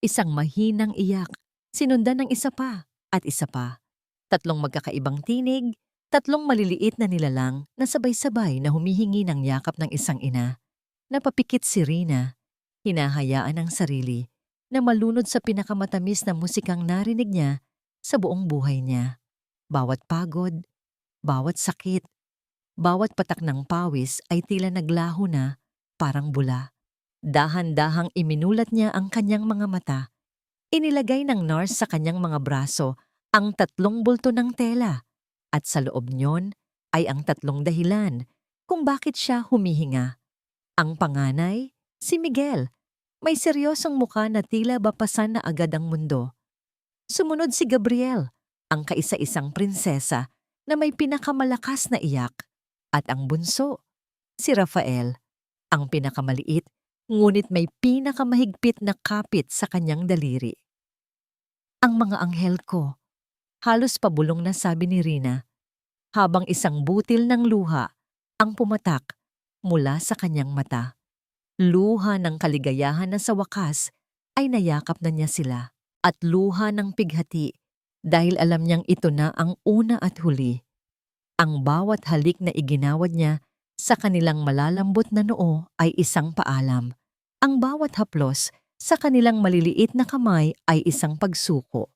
Isang mahinang iyak, sinundan ng isa pa at isa pa. Tatlong magkakaibang tinig, tatlong maliliit na nilalang na sabay-sabay na humihingi ng yakap ng isang ina. Napapikit si Rina, hinahayaan ang sarili na malunod sa pinakamatamis na musikang narinig niya sa buong buhay niya. Bawat pagod, bawat sakit, bawat patak ng pawis ay tila naglaho na, parang bula. Dahan-dahang iminulat niya ang kanyang mga mata. Inilagay ng nurse sa kanyang mga braso ang tatlong bulto ng tela at sa loob niyon ay ang tatlong dahilan kung bakit siya humihinga. Ang panganay, si Miguel, may seryosong mukha na tila bapasan na agad ang mundo. Sumunod si Gabriel, ang kaisa-isang prinsesa na may pinakamalakas na iyak. At ang bunso, si Rafael, ang pinakamaliit ngunit may pinakamahigpit na kapit sa kanyang daliri. Ang mga anghel ko, halos pabulong na sabi ni Rina, habang isang butil ng luha ang pumatak mula sa kanyang mata. Luha ng kaligayahan na sa wakas ay nayakap na niya sila at luha ng pighati dahil alam niyang ito na ang una at huli. Ang bawat halik na iginawad niya sa kanilang malalambot na noo ay isang paalam. Ang bawat haplos sa kanilang maliliit na kamay ay isang pagsuko.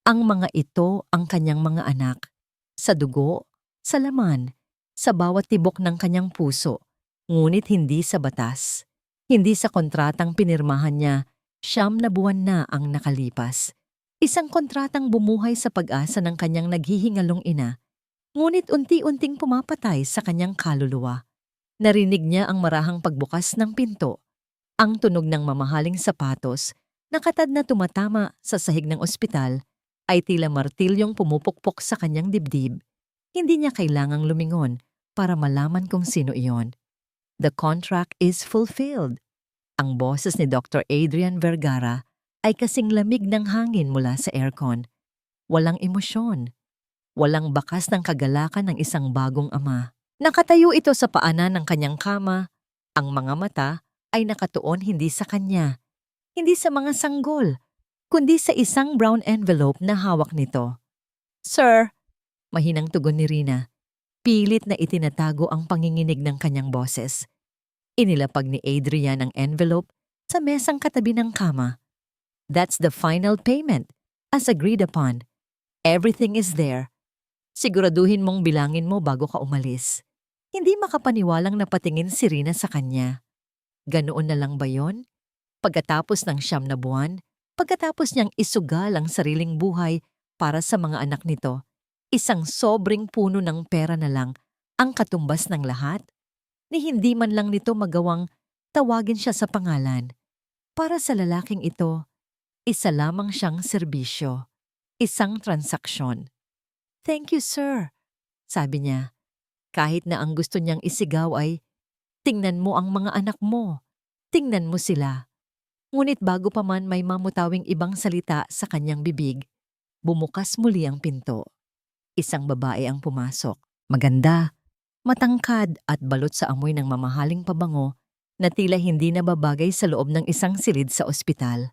Ang mga ito ang kanyang mga anak. Sa dugo, sa laman, sa bawat tibok ng kanyang puso, ngunit hindi sa batas. Hindi sa kontratang pinirmahan niya, 9 na buwan na ang nakalipas. Isang kontratang bumuhay sa pag-asa ng kanyang naghihingalong ina, ngunit unti-unting pumapatay sa kanyang kaluluwa. Narinig niya ang marahang pagbukas ng pinto, ang tunog ng mamahaling sapatos, nakatad na tumatama sa sahig ng ospital, ay tila martilyong pumupukpok sa kanyang dibdib. Hindi niya kailangang lumingon para malaman kung sino iyon. The contract is fulfilled. Ang boses ni Dr. Adrian Vergara ay kasing lamig ng hangin mula sa aircon. Walang emosyon. Walang bakas ng kagalakan ng isang bagong ama. Nakatayo ito sa paanan ng kanyang kama. Ang mga mata ay nakatuon hindi sa kanya, hindi sa mga sanggol, kundi sa isang brown envelope na hawak nito. "Sir," mahinang tugon ni Rina. Pilit na itinatago ang panginginig ng kanyang boses. Inilapag ni Adrian ang envelope sa mesang katabi ng kama. "That's the final payment, as agreed upon. Everything is there. Siguraduhin mong bilangin mo bago ka umalis." Hindi makapaniwalang napatingin si Rina sa kanya. Ganoon na lang ba yon? Pagkatapos ng 9 na buwan, pagkatapos niyang isugal ang sariling buhay para sa mga anak nito, isang sobrang puno ng pera na lang ang katumbas ng lahat, ni hindi man lang nito magawang tawagin siya sa pangalan. Para sa lalaking ito, isa lamang siyang serbisyo, isang transaksyon. "Thank you, sir," sabi niya. Kahit na ang gusto niyang isigaw ay, "Tingnan mo ang mga anak mo. Tingnan mo sila." Ngunit bago pa man may mamutawing ibang salita sa kanyang bibig, bumukas muli ang pinto. Isang babae ang pumasok. Maganda, matangkad at balot sa amoy ng mamahaling pabango na tila hindi nababagay sa loob ng isang silid sa ospital.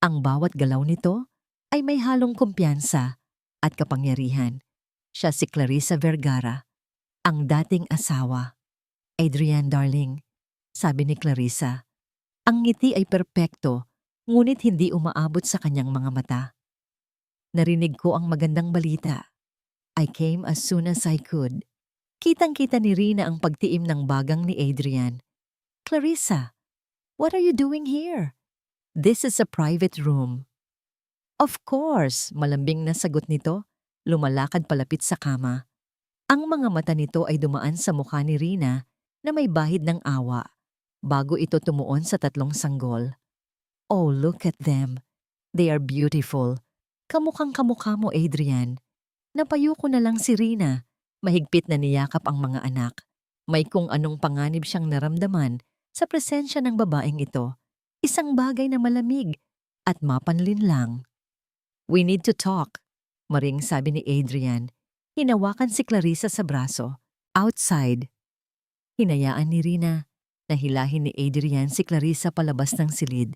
Ang bawat galaw nito ay may halong kumpiyansa at kapangyarihan. Siya si Clarissa Vergara, ang dating asawa. "Adrian, darling," sabi ni Clarissa. Ang ngiti ay perpekto, ngunit hindi umaabot sa kanyang mga mata. "Narinig ko ang magandang balita. I came as soon as I could." Kitang-kita ni Rina ang pagtiim ng bagang ni Adrian. "Clarissa, what are you doing here? This is a private room." "Of course," malambing na sagot nito, lumalakad palapit sa kama. Ang mga mata nito ay dumaan sa mukha ni Rina na may bahid ng awa, bago ito tumuon sa tatlong sanggol. "Oh, look at them. They are beautiful. Kamukhang kamukha mo, Adrian." Napayo ko na lang si Rina. Mahigpit na niyakap ang mga anak. May kung anong panganib siyang naramdaman sa presensya ng babaeng ito. Isang bagay na malamig at mapanlinlang. "We need to talk," maring sabi ni Adrian. Hinawakan si Clarissa sa braso. "Outside." Hinayaan ni Rina na hilahin ni Adrian si Clarissa palabas ng silid.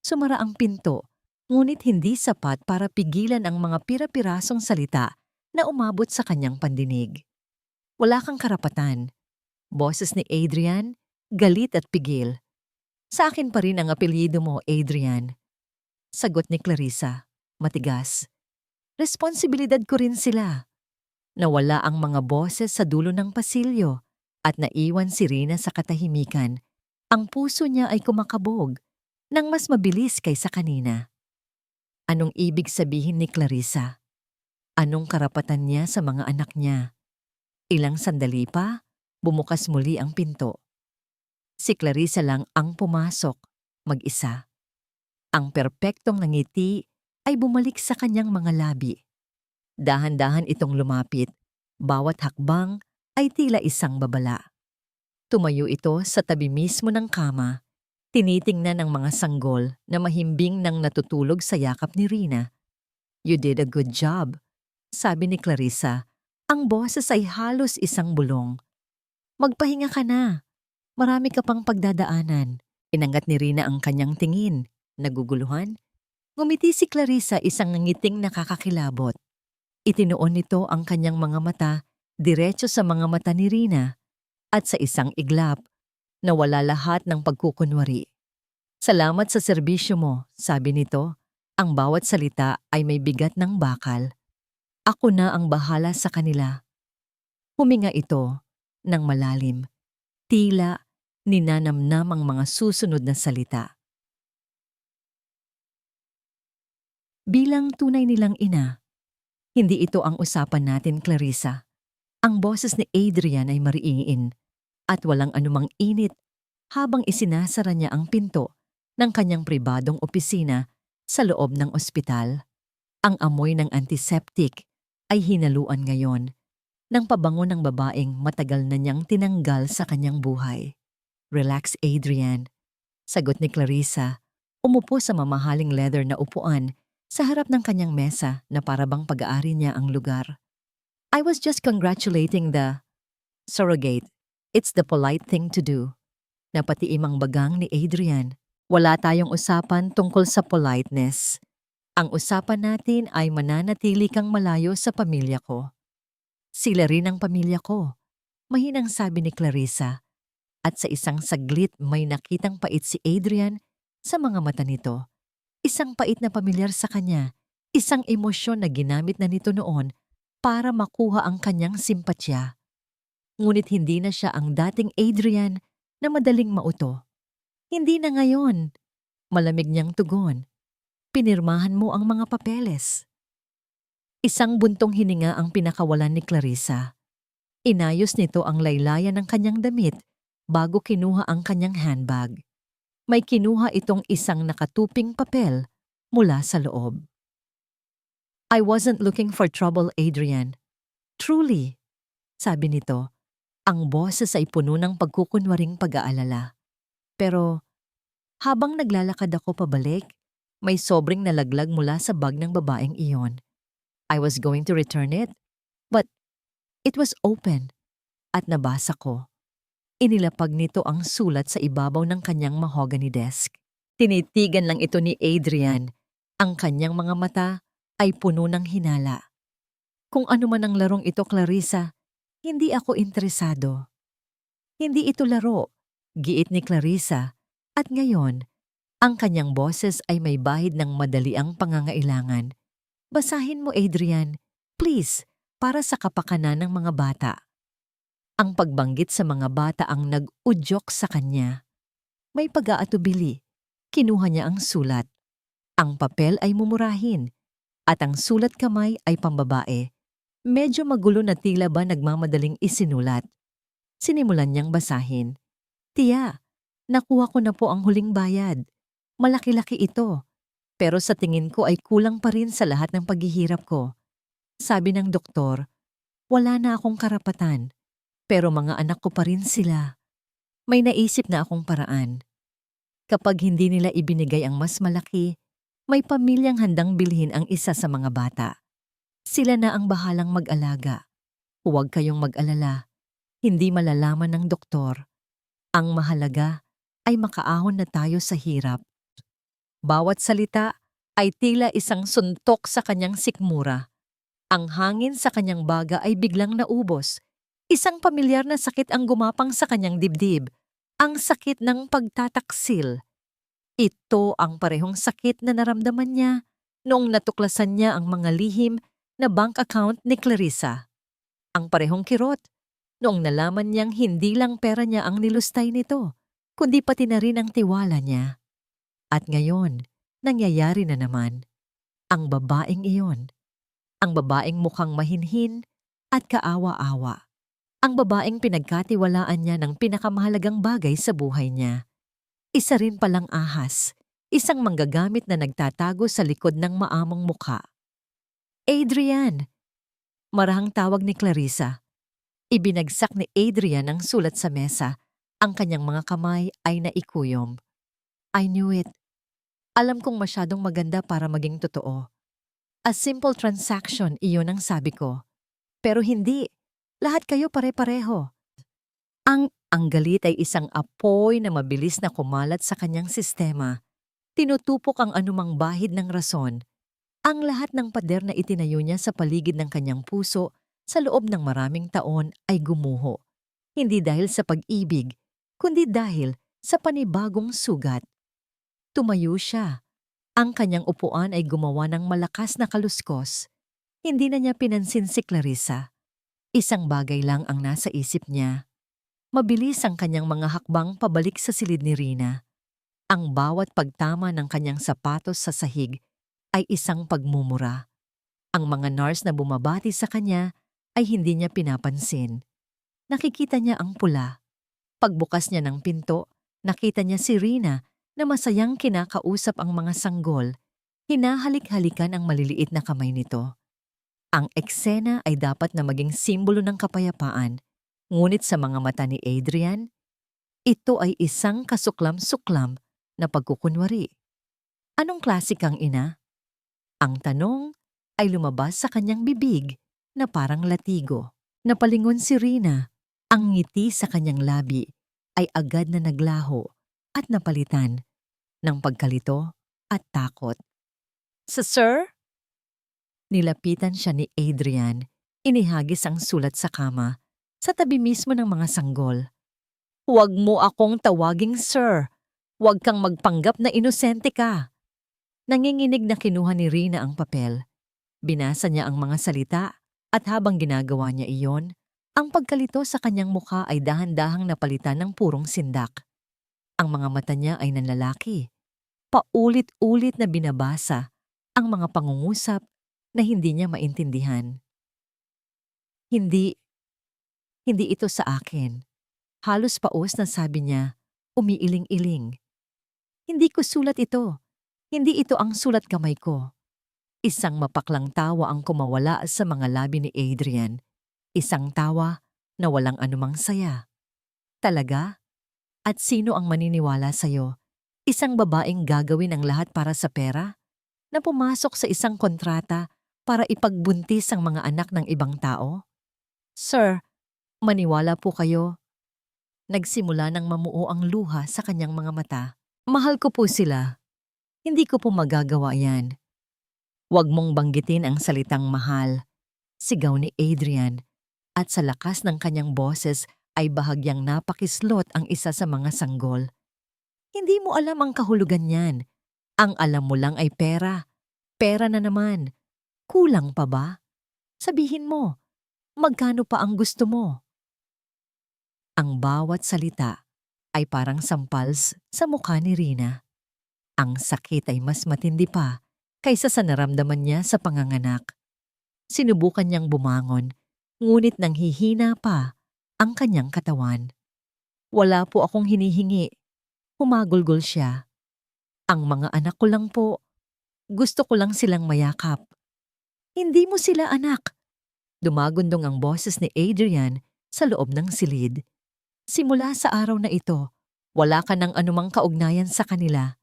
Sumara ang pinto ngunit hindi sapat para pigilan ang mga pira-pirasong salita na umabot sa kanyang pandinig. Wala kang karapatan. Boses ni Adrian, galit at pigil. Sa akin pa rin ang apelyido mo, Adrian. Sagot ni Clarissa, matigas. Responsibilidad ko rin sila. Nawala ang mga boses sa dulo ng pasilyo at naiwan si Rina sa katahimikan. Ang puso niya ay kumakabog nang mas mabilis kaysa kanina. Anong ibig sabihin ni Clarissa? Anong karapatan niya sa mga anak niya? Ilang sandali pa, bumukas muli ang pinto. Si Clarissa lang ang pumasok, mag-isa. Ang perpektong ngiti ay bumalik sa kanyang mga labi. Dahan-dahan itong lumapit. Bawat hakbang ay tila isang babala. Tumayo ito sa tabi mismo ng kama, tinitingnan ang mga sanggol na mahimbing nang natutulog sa yakap ni Rina. "You did a good job," sabi ni Clarissa. Ang boses ay halos isang bulong. "Magpahinga ka na. Marami ka pang pagdadaanan." Inangat ni Rina ang kanyang tingin. Naguguluhan? Ngumiti si Clarissa, isang ngiting nakakakilabot. Itinuon nito ang kanyang mga mata diretso sa mga mata ni Rina at sa isang iglap, nawala lahat ng pagkukunwari. "Salamat sa serbisyo mo," sabi nito. Ang bawat salita ay may bigat ng bakal. "Ako na ang bahala sa kanila." Huminga ito ng malalim. Tila ninanamnam ang mga susunod na salita. Bilang tunay nilang ina, hindi ito ang usapan natin, Clarissa. Ang boses ni Adrian ay mariin at walang anumang init habang isinasara niya ang pinto ng kanyang pribadong opisina sa loob ng ospital. Ang amoy ng antiseptic ay hinaluan ngayon ng pabango ng babaeng matagal na niyang tinanggal sa kanyang buhay. "Relax, Adrian," sagot ni Clarissa. Umupo sa mamahaling leather na upuan sa harap ng kanyang mesa na parabang pag-aari niya ang lugar. "I was just congratulating the surrogate. It's the polite thing to do." Napatiimang bagang ni Adrian. "Wala tayong usapan tungkol sa politeness. Ang usapan natin ay mananatili kang malayo sa pamilya ko." "Sila rin ang pamilya ko," mahinang sabi ni Clarissa. At sa isang saglit may nakitang pait si Adrian sa mga mata nito. Isang pait na pamilyar sa kanya, isang emosyon na ginamit na nito noon para makuha ang kanyang simpatya. Ngunit hindi na siya ang dating Adrian na madaling mauto. "Hindi na ngayon." Malamig niyang tugon. "Pinirmahan mo ang mga papeles." Isang buntong hininga ang pinakawalan ni Clarissa. Inayos nito ang laylayan ng kanyang damit bago kinuha ang kanyang handbag. May kinuha itong isang nakatuping papel mula sa loob. "I wasn't looking for trouble, Adrian. Truly," sabi nito. Ang boses ay puno ng pagkukunwaring pag-aalala. Pero habang naglalakad ako pabalik, may sobrang nalaglag mula sa bag ng babaeng iyon. I was going to return it, but it was open at nabasa ko. Inilapag nito ang sulat sa ibabaw ng kanyang mahogany desk. Tinitigan lang ito ni Adrian. Ang kanyang mga mata ay puno ng hinala. "Kung ano man ang larong ito, Clarissa, hindi ako interesado." "Hindi ito laro," giit ni Clarissa. At ngayon, ang kanyang boses ay may bahid ng madaliang pangangailangan. "Basahin mo, Adrian. Please, para sa kapakanan ng mga bata." Ang pagbanggit sa mga bata ang nag-udyok sa kanya. May pag-aatubili. Kinuha niya ang sulat. Ang papel ay mumurahin at ang sulat kamay ay pambabae. Medyo magulo na tila ba nagmamadaling isinulat. Sinimulan niyang basahin. "Tiya, nakuha ko na po ang huling bayad. Malaki-laki ito. Pero sa tingin ko ay kulang pa rin sa lahat ng paghihirap ko. Sabi ng doktor, wala na akong karapatan. Pero mga anak ko pa rin sila. May naisip na akong paraan. Kapag hindi nila ibinigay ang mas malaki, may pamilyang handang bilhin ang isa sa mga bata. Sila na ang bahalang mag-alaga. Huwag kayong mag-alala. Hindi malalaman ng doktor. Ang mahalaga ay makaahon na tayo sa hirap." Bawat salita ay tila isang suntok sa kanyang sikmura. Ang hangin sa kanyang baga ay biglang naubos. Isang pamilyar na sakit ang gumapang sa kanyang dibdib. Ang sakit ng pagtataksil. Ito ang parehong sakit na naramdaman niya noong natuklasan niya ang mga lihim na bank account ni Clarissa. Ang parehong kirot noong nalaman niyang hindi lang pera niya ang nilustay nito, kundi pati na rin ang tiwala niya. At ngayon, nangyayari na naman. Ang babaeng iyon. Ang babaeng mukhang mahinhin at kaawa-awa. Ang babaeng pinagkatiwalaan niya ng pinakamahalagang bagay sa buhay niya. Isa rin palang ahas, isang manggagamit na nagtatago sa likod ng maamong mukha. Adrian! Marahang tawag ni Clarissa. Ibinagsak ni Adrian ang sulat sa mesa. Ang kanyang mga kamay ay naikuyom. I knew it. Alam kong masyadong maganda para maging totoo. A simple transaction, iyon ang sabi ko. Pero hindi. Lahat kayo pare-pareho. Ang galit ay isang apoy na mabilis na kumalat sa kanyang sistema. Tinutupok ang anumang bahid ng rason. Ang lahat ng pader na itinayo niya sa paligid ng kanyang puso sa loob ng maraming taon ay gumuho. Hindi dahil sa pag-ibig, kundi dahil sa panibagong sugat. Tumayo siya. Ang kanyang upuan ay gumawa ng malakas na kaluskos. Hindi na niya pinansin si Clarissa. Isang bagay lang ang nasa isip niya. Mabilis ang kanyang mga hakbang pabalik sa silid ni Rina. Ang bawat pagtama ng kanyang sapatos sa sahig ay isang pagmumura. Ang mga nurse na bumabati sa kanya ay hindi niya pinapansin. Nakikita niya ang pula. Pagbukas niya ng pinto, nakita niya si Rina na masayang kinakausap ang mga sanggol. Hinahalik-halikan ang maliliit na kamay nito. Ang eksena ay dapat na maging simbolo ng kapayapaan. Ngunit sa mga mata ni Adrian, ito ay isang kasuklam-suklam na pagkukunwari. Anong klase kang ina? Ang tanong ay lumabas sa kanyang bibig na parang latigo. Napalingon si Rina. Ang ngiti sa kanyang labi ay agad na naglaho at napalitan ng pagkalito at takot. Sir? Nilapitan siya ni Adrian. Inihagis ang sulat sa kama. Sa tabi mismo ng mga sanggol. Huwag mo akong tawaging sir. Huwag kang magpanggap na inosente ka. Nanginginig na kinuha ni Rina ang papel. Binasa niya ang mga salita at habang ginagawa niya iyon, ang pagkalito sa kanyang mukha ay dahan-dahang napalitan ng purong sindak. Ang mga mata niya ay nanlalaki. Paulit-ulit na binabasa ang mga pangungusap na hindi niya maintindihan. Hindi ito sa akin. Halos paos na sabi niya, umiiling-iling. Hindi ko sulat ito. Hindi ito ang sulat kamay ko. Isang mapaklang tawa ang kumawala sa mga labi ni Adrian. Isang tawa na walang anumang saya. Talaga? At sino ang maniniwala sa'yo? Isang babaeng gagawin ang lahat para sa pera? Na pumasok sa isang kontrata para ipagbuntis ang mga anak ng ibang tao? Sir, maniwala po kayo. Nagsimula ng mamuo ang luha sa kanyang mga mata. Mahal ko po sila. Hindi ko po magagawa yan. Huwag mong banggitin ang salitang mahal. Sigaw ni Adrian at sa lakas ng kanyang boses ay bahagyang napakislot ang isa sa mga sanggol. Hindi mo alam ang kahulugan niyan. Ang alam mo lang ay pera. Pera na naman. Kulang pa ba? Sabihin mo, magkano pa ang gusto mo? Ang bawat salita ay parang sampals sa mukha ni Rina. Ang sakit ay mas matindi pa kaysa sa naramdaman niya sa panganganak. Sinubukan niyang bumangon, ngunit nanghihina pa ang kanyang katawan. Wala po akong hinihingi. Humagulgol siya. Ang mga anak ko lang po. Gusto ko lang silang mayakap. Hindi mo sila anak. Dumagundong ang boses ni Adrian sa loob ng silid. Simula sa araw na ito, wala ka ng anumang kaugnayan sa kanila.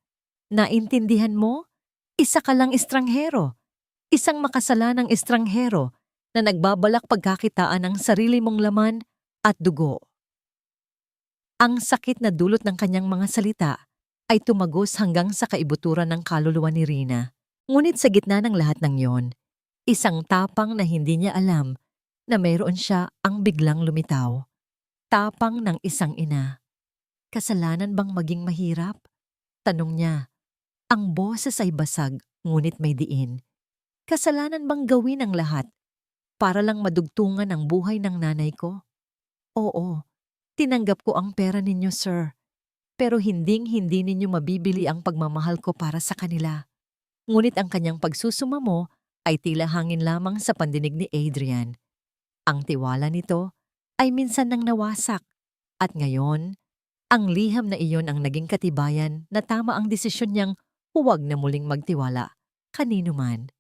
Naintindihan mo? Isa ka lang estranghero. Isang makasalanang estranghero na nagbabalak pagkakitaan ng sarili mong laman at dugo. Ang sakit na dulot ng kanyang mga salita ay tumagos hanggang sa kaibuturan ng kaluluwa ni Rina. Ngunit sa gitna ng lahat ng yon, isang tapang na hindi niya alam na mayroon siya ang biglang lumitaw. Tapang ng isang ina. Kasalanan bang maging mahirap? Tanong niya. Ang boses ay basag, ngunit may diin. Kasalanan bang gawin ang lahat para lang madugtungan ang buhay ng nanay ko? Oo, tinanggap ko ang pera ninyo, sir. Pero hinding-hindi ninyo mabibili ang pagmamahal ko para sa kanila. Ngunit ang kanyang pagsusumamo ay tila hangin lamang sa pandinig ni Adrian. Ang tiwala nito ay minsan nang nawasak. At ngayon, ang liham na iyon ang naging katibayan na tama ang desisyon niyang huwag na muling magtiwala kanino man.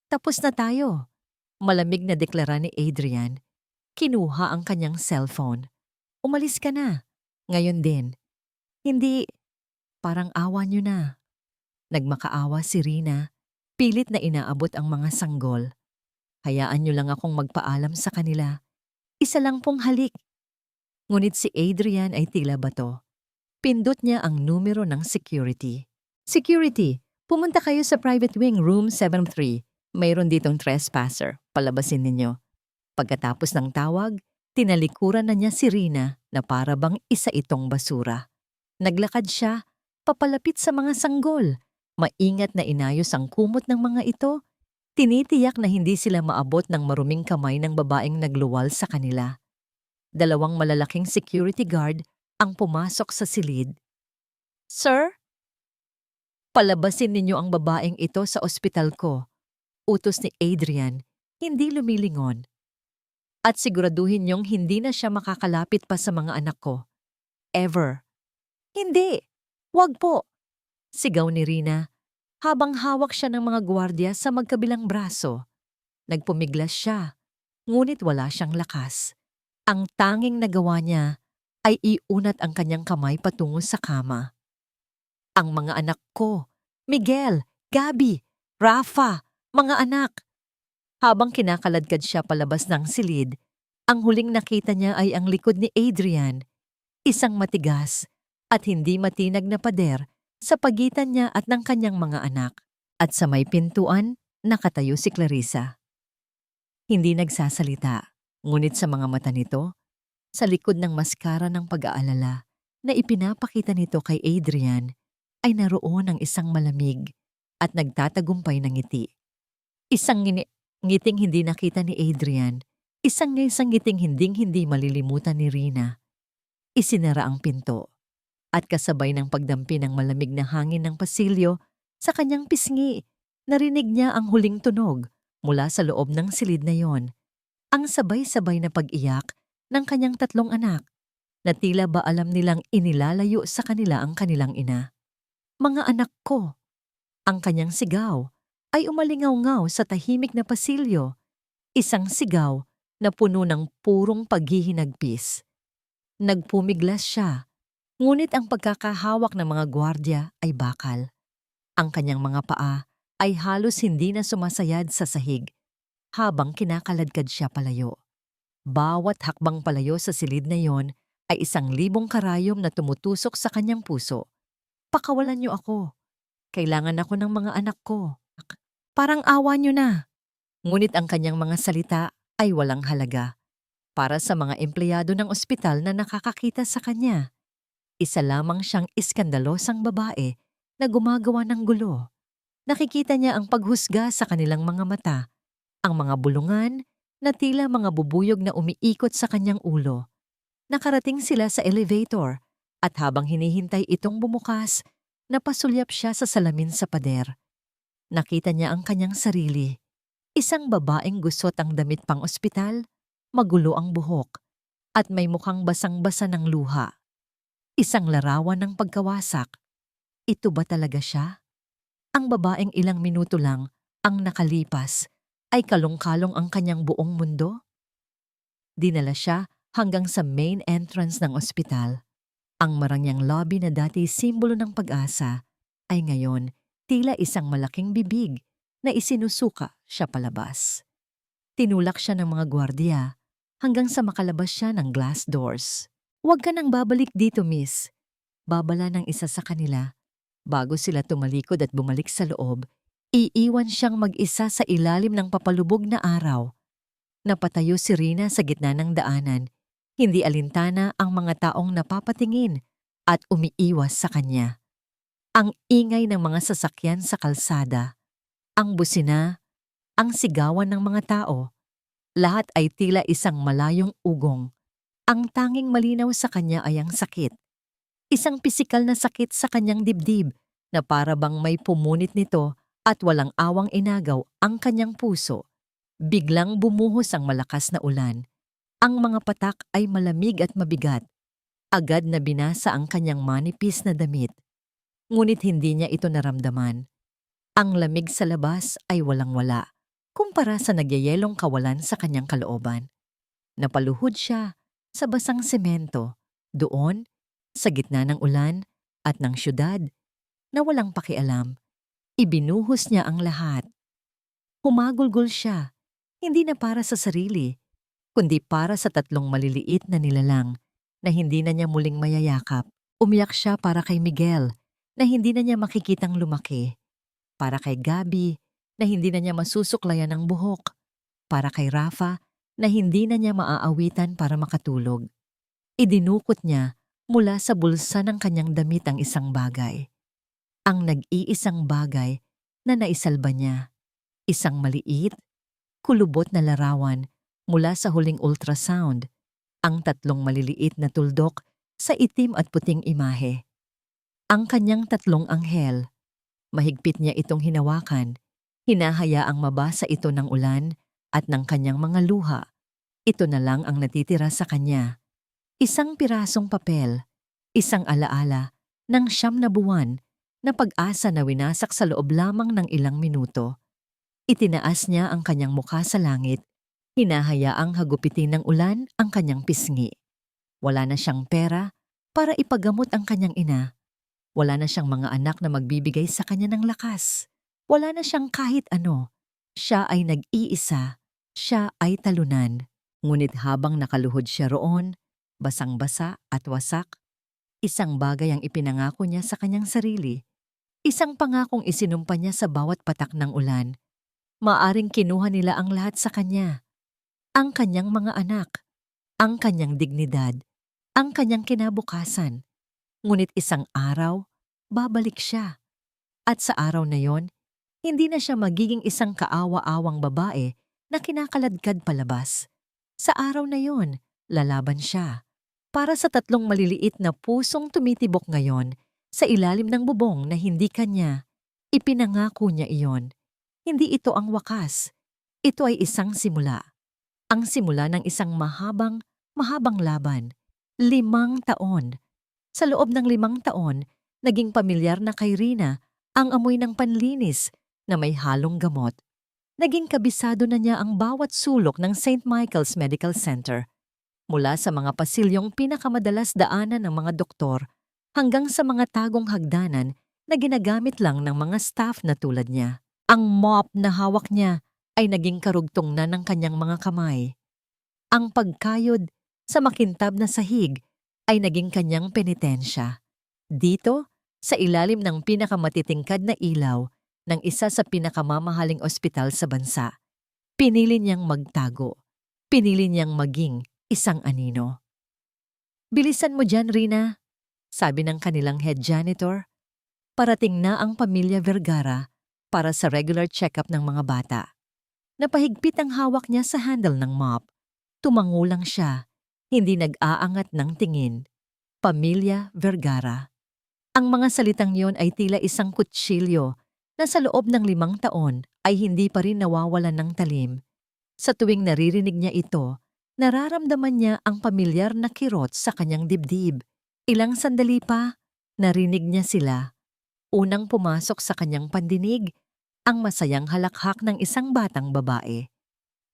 Tapos na tayo. Malamig na deklara ni Adrian. Kinuha ang kanyang cellphone. Umalis ka na. Ngayon din. Hindi, parang awa niyo na. Nagmakaawa si Rina. Pilit na inaabot ang mga sanggol. Hayaan niyo lang akong magpaalam sa kanila. Isa lang pong halik. Ngunit si Adrian ay tila bato. Pindot niya ang numero ng security. Security, pumunta kayo sa private wing room 73. Mayroon ditong trespasser. Palabasin ninyo. Pagkatapos ng tawag, tinalikuran na niya si Rina na para bang isa itong basura. Naglakad siya, papalapit sa mga sanggol. Maingat na inayos ang kumot ng mga ito. Tinitiyak na hindi sila maabot ng maruming kamay ng babaeng nagluwal sa kanila. 2 malalaking security guard ang pumasok sa silid. Sir? Palabasin ninyo ang babaeng ito sa ospital ko. Utos ni Adrian, hindi lumilingon. At siguraduhin niyong hindi na siya makakalapit pa sa mga anak ko. Ever. Hindi! Wag po! Sigaw ni Rina habang hawak siya ng mga gwardiya sa magkabilang braso. Nagpumiglas siya, ngunit wala siyang lakas. Ang tanging nagawa niya ay iunat ang kanyang kamay patungo sa kama. Ang mga anak ko, Miguel, Gabi, Rafa, mga anak. Habang kinakaladkad siya palabas ng silid, ang huling nakita niya ay ang likod ni Adrian, isang matigas at hindi matinag na pader sa pagitan niya at ng kanyang mga anak. At sa may pintuan, nakatayo si Clarissa. Hindi nagsasalita, ngunit sa mga mata nito, sa likod ng maskara ng pag-aalala na ipinapakita nito kay Adrian, ay naroon ang isang malamig at nagtatagumpay ng ngiti. Isang ngiting hindi nakita ni Adrian, isang ngiting hinding-hindi malilimutan ni Rina. Isinara ang pinto at kasabay ng pagdampi ng malamig na hangin ng pasilyo sa kanyang pisngi, narinig niya ang huling tunog mula sa loob ng silid na yon. Ang sabay-sabay na pag-iyak ng kanyang 3 anak na tila ba alam nilang inilalayo sa kanila ang kanilang ina. Mga anak ko! Ang kanyang sigaw ay umalingaw-ngaw sa tahimik na pasilyo, isang sigaw na puno ng purong paghihinagpis. Nagpumiglas siya, ngunit ang pagkakahawak ng mga gwardya ay bakal. Ang kanyang mga paa ay halos hindi na sumasayad sa sahig habang kinakaladkad siya palayo. Bawat hakbang palayo sa silid na yon ay 1,000 karayom na tumutusok sa kanyang puso. Pakawalan niyo ako. Kailangan ako ng mga anak ko. Parang awa niyo na. Ngunit ang kanyang mga salita ay walang halaga para sa mga empleyado ng ospital na nakakakita sa kanya. Isa lamang siyang iskandalosang babae na gumagawa ng gulo. Nakikita niya ang paghusga sa kanilang mga mata, ang mga bulungan na tila mga bubuyog na umiikot sa kanyang ulo. Nakarating sila sa elevator at habang hinihintay itong bumukas, napasulyap siya sa salamin sa pader. Nakita niya ang kanyang sarili. Isang babaeng gusot ang damit pang ospital, magulo ang buhok, at may mukhang basang-basa ng luha. Isang larawan ng pagkawasak. Ito ba talaga siya? Ang babaeng ilang minuto lang ang nakalipas ay kalong-kalong ang kanyang buong mundo? Dinala siya hanggang sa main entrance ng ospital. Ang marangyang lobby na dati simbolo ng pag-asa ay ngayon tila isang malaking bibig na isinusuka siya palabas. Tinulak siya ng mga gwardiya hanggang sa makalabas siya ng glass doors. Huwag ka nang babalik dito, miss. Babala ng isa sa kanila. Bago sila tumalikod at bumalik sa loob, Iiwan siyang mag-isa sa ilalim ng papalubog na araw. Napatayo si Rina sa gitna ng daanan. Hindi alintana ang mga taong napapatingin at umiiwas sa kanya. Ang ingay ng mga sasakyan sa kalsada, ang busina, ang sigawan ng mga tao, lahat ay tila isang malayong ugong. Ang tanging malinaw sa kanya ay ang sakit. Isang pisikal na sakit sa kanyang dibdib na para bang may pumunit nito at walang awang inagaw ang kanyang puso. Biglang bumuhos ang malakas na ulan. Ang mga patak ay malamig at mabigat. Agad na binasa ang kanyang manipis na damit. Ngunit hindi niya ito naramdaman. Ang lamig sa labas ay walang-wala kumpara sa nagyayelong kawalan sa kanyang kalooban. Napaluhod siya sa basang semento, doon, sa gitna ng ulan at ng syudad, na walang pakialam. Ibinuhos niya ang lahat. Humagulgol siya, hindi na para sa sarili, kundi para sa tatlong maliliit na nilalang na hindi na niya muling mayayakap. Umiyak siya para kay Miguel na hindi na niya makikitang lumaki, para kay Gabi na hindi na niya masusuklayan ng buhok, para kay Rafa na hindi na niya maaawitan para makatulog. Idinukot niya mula sa bulsa ng kanyang damit ang isang bagay. Ang nag-iisang bagay na naisalba niya. Isang maliit, kulubot na larawan mula sa huling ultrasound, ang tatlong maliliit na tuldok sa itim at puting imahe. Ang kanyang tatlong anghel. Mahigpit niya itong hinawakan, hinahayaang mabasa ito ng ulan at ng kanyang mga luha. Ito na lang ang natitira sa kanya. Isang pirasong papel, isang alaala ng 9 na buwan na pag-asa na winasak sa loob lamang ng ilang minuto. Itinaas niya ang kanyang mukha sa langit, hinahayaang hagupitin ng ulan ang kanyang pisngi. Wala na siyang pera para ipagamot ang kanyang ina. Wala na siyang mga anak na magbibigay sa kanya ng lakas. Wala na siyang kahit ano. Siya ay nag-iisa. Siya ay talunan. Ngunit habang nakaluhod siya roon, basang-basa at wasak, isang bagay ang ipinangako niya sa kanyang sarili. Isang pangakong isinumpa niya sa bawat patak ng ulan. Maaring kinuha nila ang lahat sa kanya. Ang kanyang mga anak, ang kanyang dignidad, ang kanyang kinabukasan. Ngunit isang araw, babalik siya. At sa araw na yon, hindi na siya magiging isang kaawa-awang babae na kinakaladkad palabas. Sa araw na yon, lalaban siya. Para sa tatlong maliliit na pusong tumitibok ngayon sa ilalim ng bubong na hindi kanya, ipinangako niya iyon. Hindi ito ang wakas. Ito ay isang simula. Ang simula ng isang mahabang laban. 5 taon. Sa loob ng 5 taon, naging pamilyar na kay Rina ang amoy ng panlinis na may halong gamot. Naging kabisado na niya ang bawat sulok ng St. Michael's Medical Center. Mula sa mga pasilyong pinakamadalas daanan ng mga doktor hanggang sa mga tagong hagdanan na ginagamit lang ng mga staff na tulad niya. Ang mop na hawak niya ay naging karugtong na ng kanyang mga kamay. Ang pagkayod sa makintab na sahig ay naging kanyang penitensya. Dito, sa ilalim ng pinakamatitingkad na ilaw ng isa sa pinakamamahaling ospital sa bansa, pinili niyang magtago. Pinili niyang maging isang anino. "Bilisan mo dyan, Rina," sabi ng kanilang head janitor. Parating na ang pamilya Vergara para sa regular check-up ng mga bata. Napahigpit ang hawak niya sa handle ng mop. Tumango lang siya, hindi nag-aangat ng tingin. Pamilya Vergara. Ang mga salitang yon ay tila isang kutsilyo na sa loob ng 5 taon ay hindi pa rin nawawalan ng talim. Sa tuwing naririnig niya ito, nararamdaman niya ang pamilyar na kirot sa kanyang dibdib. Ilang sandali pa, narinig niya sila. Unang pumasok sa kanyang pandinig, ang masayang halakhak ng isang batang babae.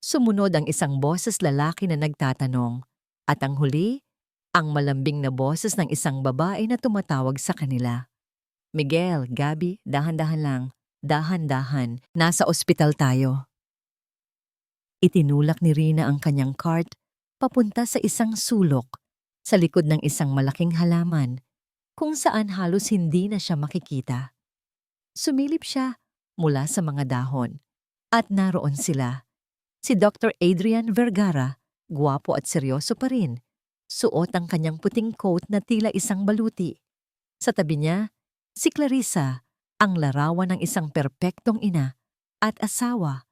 Sumunod ang isang boses lalaki na nagtatanong, at ang huli, ang malambing na boses ng isang babae na tumatawag sa kanila. "Miguel, Gabi, dahan-dahan lang. Dahan-dahan, nasa ospital tayo." Itinulak ni Rina ang kanyang cart papunta sa isang sulok sa likod ng isang malaking halaman kung saan halos hindi na siya makikita. Sumilip siya mula sa mga dahon. At naroon sila. Si Dr. Adrian Vergara, guwapo at seryoso pa rin. Suot ang kanyang puting coat na tila isang baluti. Sa tabi niya, si Clarissa, ang larawan ng isang perpektong ina at asawa.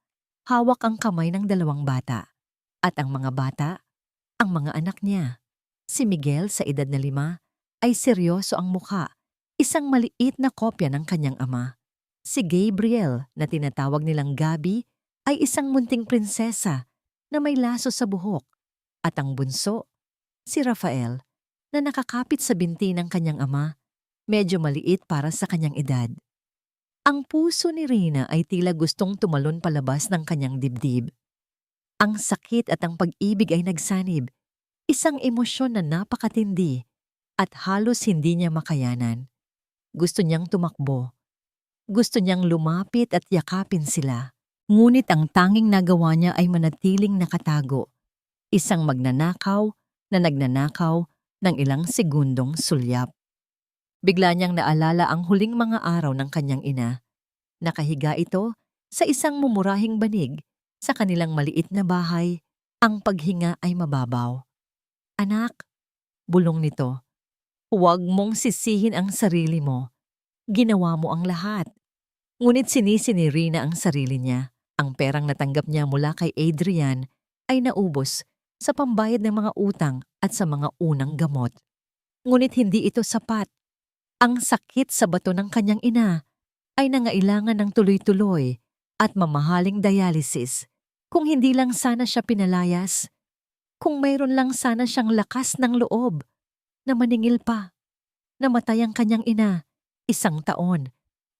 Hawak ang kamay ng dalawang bata. At ang mga bata, ang mga anak niya. Si Miguel sa edad na 5 ay seryoso ang mukha, isang maliit na kopya ng kanyang ama. Si Gabriel na tinatawag nilang Gabi ay isang munting prinsesa na may laso sa buhok. At ang bunso, si Rafael, na nakakapit sa binti ng kanyang ama, medyo maliit para sa kanyang edad. Ang puso ni Rina ay tila gustong tumalon palabas ng kanyang dibdib. Ang sakit at ang pag-ibig ay nagsanib, isang emosyon na napakatindi at halos hindi niya makayanan. Gusto niyang tumakbo. Gusto niyang lumapit at yakapin sila. Ngunit ang tanging nagawa niya ay manatiling nakatago. Isang magnanakaw na nagnanakaw ng ilang segundong sulyap. Bigla niyang naalala ang huling mga araw ng kanyang ina. Nakahiga ito sa isang mumurahing banig sa kanilang maliit na bahay. Ang paghinga ay mababaw. Anak, bulong nito, huwag mong sisihin ang sarili mo. Ginawa mo ang lahat. Ngunit sinisi ni Rina ang sarili niya. Ang perang natanggap niya mula kay Adrian ay naubos sa pambayad ng mga utang at sa mga unang gamot. Ngunit hindi ito sapat. Ang sakit sa bato ng kanyang ina ay nangailangan ng tuloy-tuloy at mamahaling dialysis. Kung hindi lang sana siya pinalayas, kung mayroon lang sana siyang lakas ng loob na maningil pa. Namatay ang kanyang ina, 1 taon,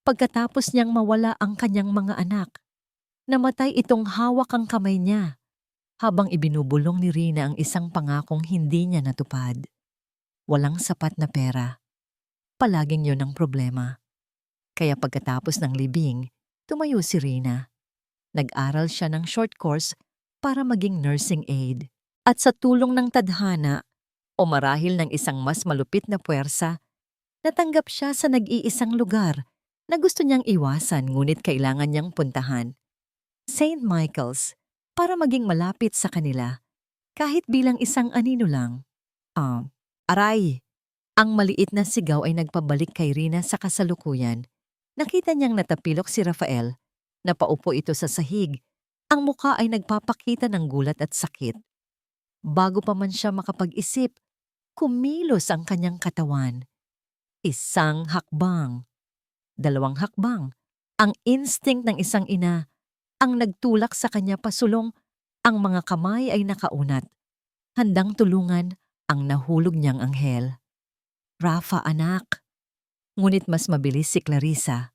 pagkatapos niyang mawala ang kanyang mga anak. Namatay itong hawak ang kamay niya habang ibinubulong ni Rina ang isang pangakong hindi niya natupad. Walang sapat na pera. Palaging yun ang problema. Kaya pagkatapos ng libing, tumayo si Rina. Nag-aral siya ng short course para maging nursing aide. At sa tulong ng tadhana o marahil ng isang mas malupit na puwersa, natanggap siya sa nag-iisang lugar na gusto niyang iwasan ngunit kailangan niyang puntahan. St. Michael's, para maging malapit sa kanila, kahit bilang isang anino lang. Aray! Ang maliit na sigaw ay nagpabalik kay Rina sa kasalukuyan. Nakita niyang natapilok si Rafael, napaupo ito sa sahig. Ang mukha ay nagpapakita ng gulat at sakit. Bago pa man siya makapag-isip, kumilos ang kanyang katawan. 1 hakbang, 2 hakbang, ang instinct ng isang ina ang nagtulak sa kanya pasulong. Ang mga kamay ay nakaunat. Handang tulungan ang nahulog niyang anghel. Rafa, anak. Ngunit mas mabilis si Clarissa.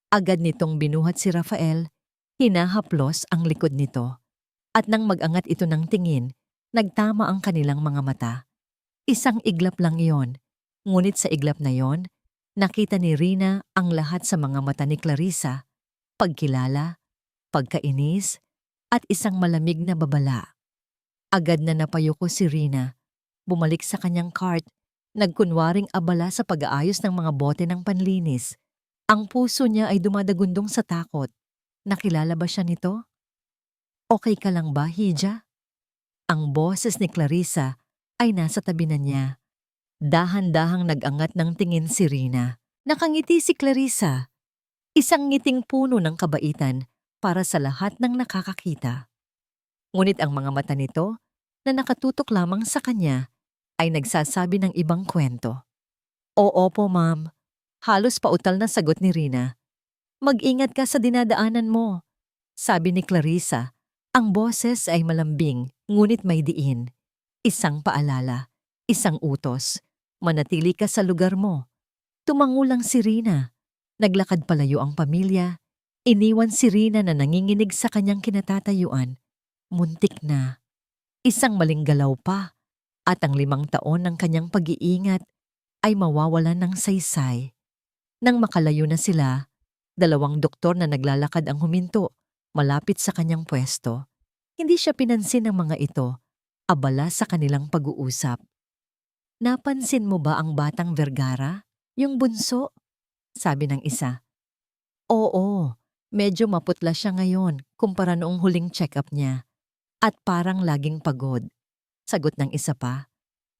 Agad nitong binuhat si Rafael, hinahaplos ang likod nito. At nang mag-angat ito ng tingin, nagtama ang kanilang mga mata. Isang iglap lang iyon. Ngunit sa iglap na yon, nakita ni Rina ang lahat sa mga mata ni Clarissa. Pagkilala, pagkainis, at isang malamig na babala. Agad na napayuko si Rina. Bumalik sa kanyang cart, nagkunwaring abala sa pag-aayos ng mga bote ng panlinis. Ang puso niya ay dumadagundong sa takot. Nakilala ba siya nito? Okay ka lang ba, Hija? Ang boses ni Clarissa ay nasa tabi na niya. Dahan-dahang nag-angat ng tingin si Rina. Nakangiti si Clarissa. Isang ngiting puno ng kabaitan para sa lahat ng nakakakita. Ngunit ang mga mata nito na nakatutok lamang sa kanya ay nagsasabi ng ibang kwento. Oo po, ma'am. Halos pautal na sagot ni Rina. Mag-ingat ka sa dinadaanan mo, sabi ni Clarissa. Ang boses ay malambing, ngunit may diin. Isang paalala, isang utos. Manatili ka sa lugar mo. Tumango lang si Rina. Naglakad palayo ang pamilya. Iniwan si Rina na nanginginig sa kanyang kinatatayuan. Muntik na. Isang maling galaw pa. At ang 5 taon ng kanyang pag-iingat ay mawawalan ng saysay. Nang makalayo na sila, 2 doktor na naglalakad ang huminto, malapit sa kanyang pwesto. Hindi siya pinansin ng mga ito, abala sa kanilang pag-uusap. Napansin mo ba ang batang Vergara? Yung bunso? Sabi ng isa. Oo, Medyo maputla siya ngayon kumpara noong huling check-up niya. At parang laging pagod. Sagot ng isa pa.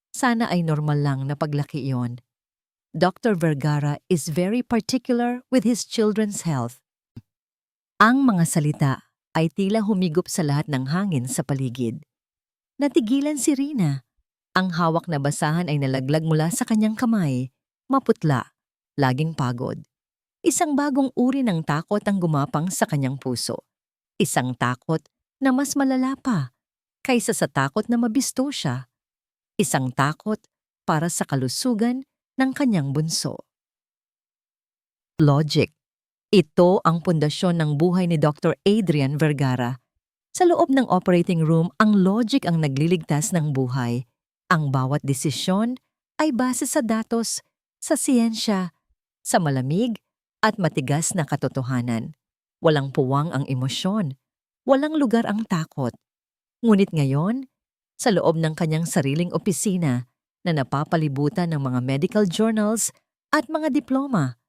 Sana ay normal lang na paglaki iyon. Dr. Vergara is very particular with his children's health. Ang mga salita ay tila humigop sa lahat ng hangin sa paligid. Natigilan si Rina. Ang hawak na basahan ay nalaglag mula sa kanyang kamay. Maputla, laging pagod. Isang bagong uri ng takot ang gumapang sa kanyang puso. Isang takot na mas malala pa kaysa sa takot na mabisto siya. Isang takot para sa kalusugan ng kanyang bunso. Logic. Ito ang pundasyon ng buhay ni Dr. Adrian Vergara. Sa loob ng operating room, ang logic ang nagliligtas ng buhay. Ang bawat desisyon ay base sa datos, sa siyensya, sa malamig at matigas na katotohanan. Walang puwang ang emosyon. Walang lugar ang takot. Ngunit ngayon, sa loob ng kanyang sariling opisina na napapalibutan ng mga medical journals at mga diploma,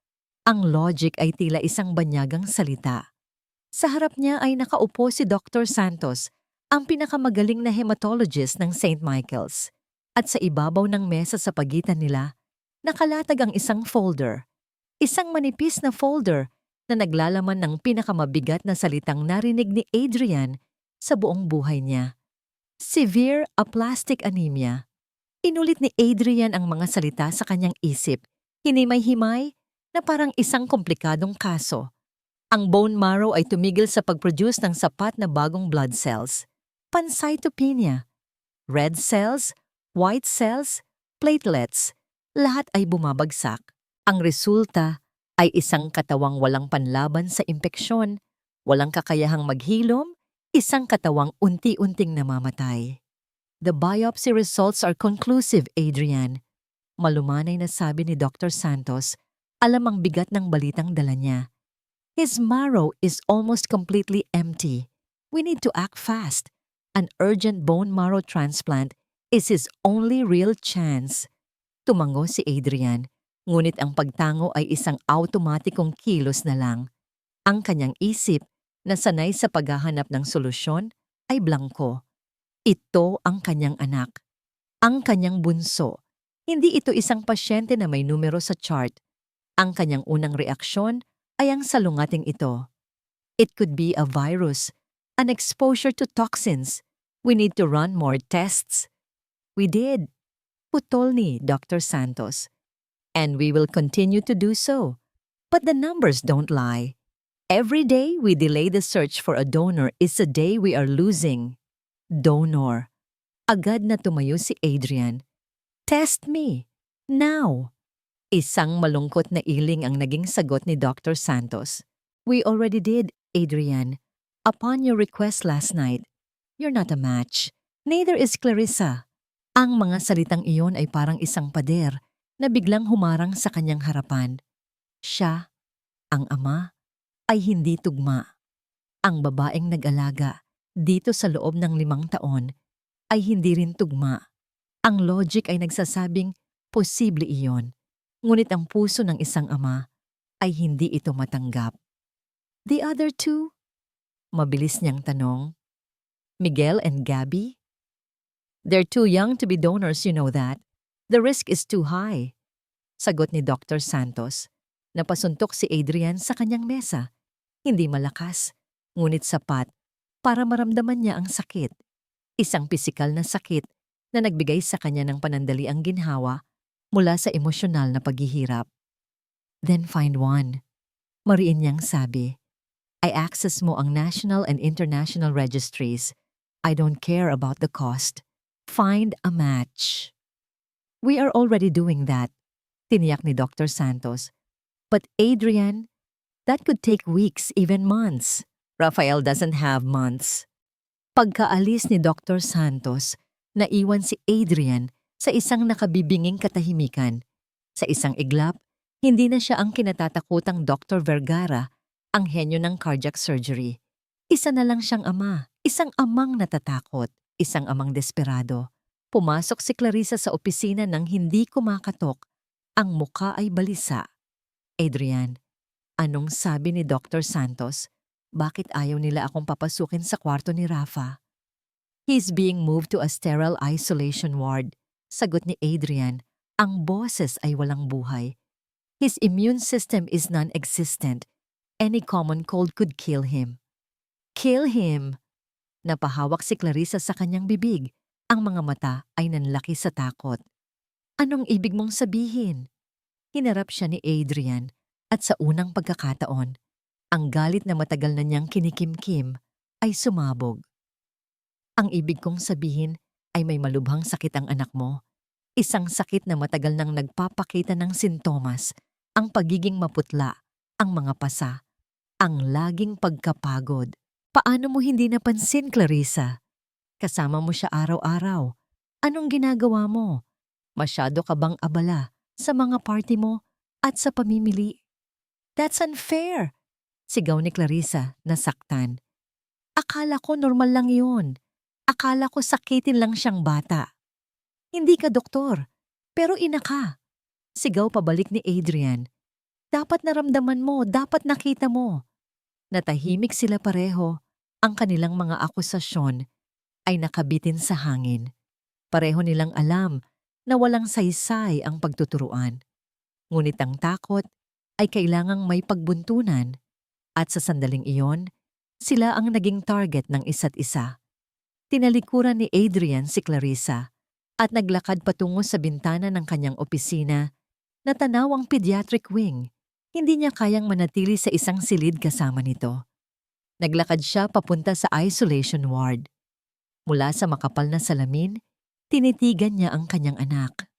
ang logic ay tila isang banyagang salita. Sa harap niya ay nakaupo si Dr. Santos, ang pinakamagaling na hematologist ng St. Michael's. At sa ibabaw ng mesa sa pagitan nila, nakalatag ang isang folder. Isang manipis na folder na naglalaman ng pinakamabigat na salitang narinig ni Adrian sa buong buhay niya. Severe aplastic anemia. Inulit ni Adrian ang mga salita sa kanyang isip, hinimay-himay na parang isang komplikadong kaso. Ang bone marrow ay tumigil sa pag-produce ng sapat na bagong blood cells. Pancytopenia. Red cells, white cells, platelets, lahat ay bumabagsak. Ang resulta ay isang katawang walang panlaban sa impeksyon, walang kakayahang maghilom, isang katawang unti-unting namamatay. The biopsy results are conclusive, Adrian. Malumanay na sabi ni Dr. Santos, alam ang bigat ng balitang dala niya. His marrow is almost completely empty. We need to act fast. An urgent bone marrow transplant is his only real chance. Tumango si Adrian, ngunit ang pagtango ay isang automatikong kilos na lang. Ang kanyang isip, na sanay sa paghahanap ng solusyon, ay blangko. Ito ang kanyang anak. Ang kanyang bunso. Hindi ito isang pasyente na may numero sa chart. Ang kanyang unang reaksyon ay ang salungating ito. It could be a virus, an exposure to toxins. We need to run more tests. We did. Putol ni Dr. Santos. And we will continue to do so. But the numbers don't lie. Every day we delay the search for a donor is a day we are losing. Donor. Agad na tumayo si Adrian. Test me. Now. Isang malungkot na iling ang naging sagot ni Dr. Santos. We already did, Adrian. Upon your request last night. You're not a match. Neither is Clarissa. Ang mga salitang iyon ay parang isang pader na biglang humarang sa kanyang harapan. Siya, ang ama, ay hindi tugma. Ang babaeng nag-alaga dito sa loob ng 5 taon ay hindi rin tugma. Ang logic ay nagsasabing posible iyon, ngunit ang puso ng isang ama ay hindi ito matanggap. The other two? Mabilis niyang tanong. Miguel and Gabby? They're too young to be donors, you know that. The risk is too high. Sagot ni Dr. Santos. Napasuntok si Adrian sa kanyang mesa. Hindi malakas, ngunit sapat para maramdaman niya ang sakit. Isang pisikal na sakit na nagbigay sa kanya ng panandaliang ginhawa mula sa emosyonal na paghihirap. Then find one. Mariin niyang sabi. I access mo ang national and international registries. I don't care about the cost. Find a match. We are already doing that, tiniyak ni Dr. Santos. But Adrian, that could take weeks, even months. Rafael doesn't have months. Pagkaalis ni Dr. Santos, naiwan si Adrian sa isang nakabibinging katahimikan. Sa isang iglap, hindi na siya ang kinatatakutang Dr. Vergara, ang henyo ng cardiac surgery. Isa na lang siyang ama, isang amang natatakot, isang amang desperado. Pumasok si Clarissa sa opisina nang hindi kumakatok. Ang muka ay balisa. Adrian, Anong sabi ni Dr. Santos? Bakit ayaw nila akong papasukin sa kwarto ni Rafa? He's being moved to a sterile isolation ward. Sagot ni Adrian, ang boses ay walang buhay. His immune system is non-existent. Any common cold could kill him. Kill him! Napahawak si Clarissa sa kanyang bibig. Ang mga mata ay nanlaki sa takot. Anong ibig mong sabihin? Hinarap siya ni Adrian at sa unang pagkakataon, ang galit na matagal na niyang kinikimkim ay sumabog. Ang ibig kong sabihin ay may malubhang sakit ang anak mo. Isang sakit na matagal nang nagpapakita ng sintomas, ang pagiging maputla, ang mga pasa, ang laging pagkapagod. Paano mo hindi napansin, Clarissa? Kasama mo siya araw-araw. Anong ginagawa mo? Masyado ka bang abala sa mga party mo at sa pamimili? That's unfair! Sigaw ni Clarissa na saktan. Akala ko normal lang yun. Akala ko sakitin lang siyang bata. Hindi ka doktor, pero ina ka. Sigaw pabalik ni Adrian. Dapat naramdaman mo, dapat nakita mo. Natahimik sila pareho. Ang kanilang mga akusasyon ay nakabitin sa hangin. Pareho nilang alam na walang saysay ang pagtuturuan. Ngunit ang takot ay kailangang may pagbuntunan at sa sandaling iyon, sila ang naging target ng isa't isa. Tinalikuran ni Adrian si Clarissa at naglakad patungo sa bintana ng kanyang opisina na tanawang pediatric wing. Hindi niya kayang manatili sa isang silid kasama nito. Naglakad siya papunta sa isolation ward. Mula sa makapal na salamin, tinitigan niya ang kanyang anak.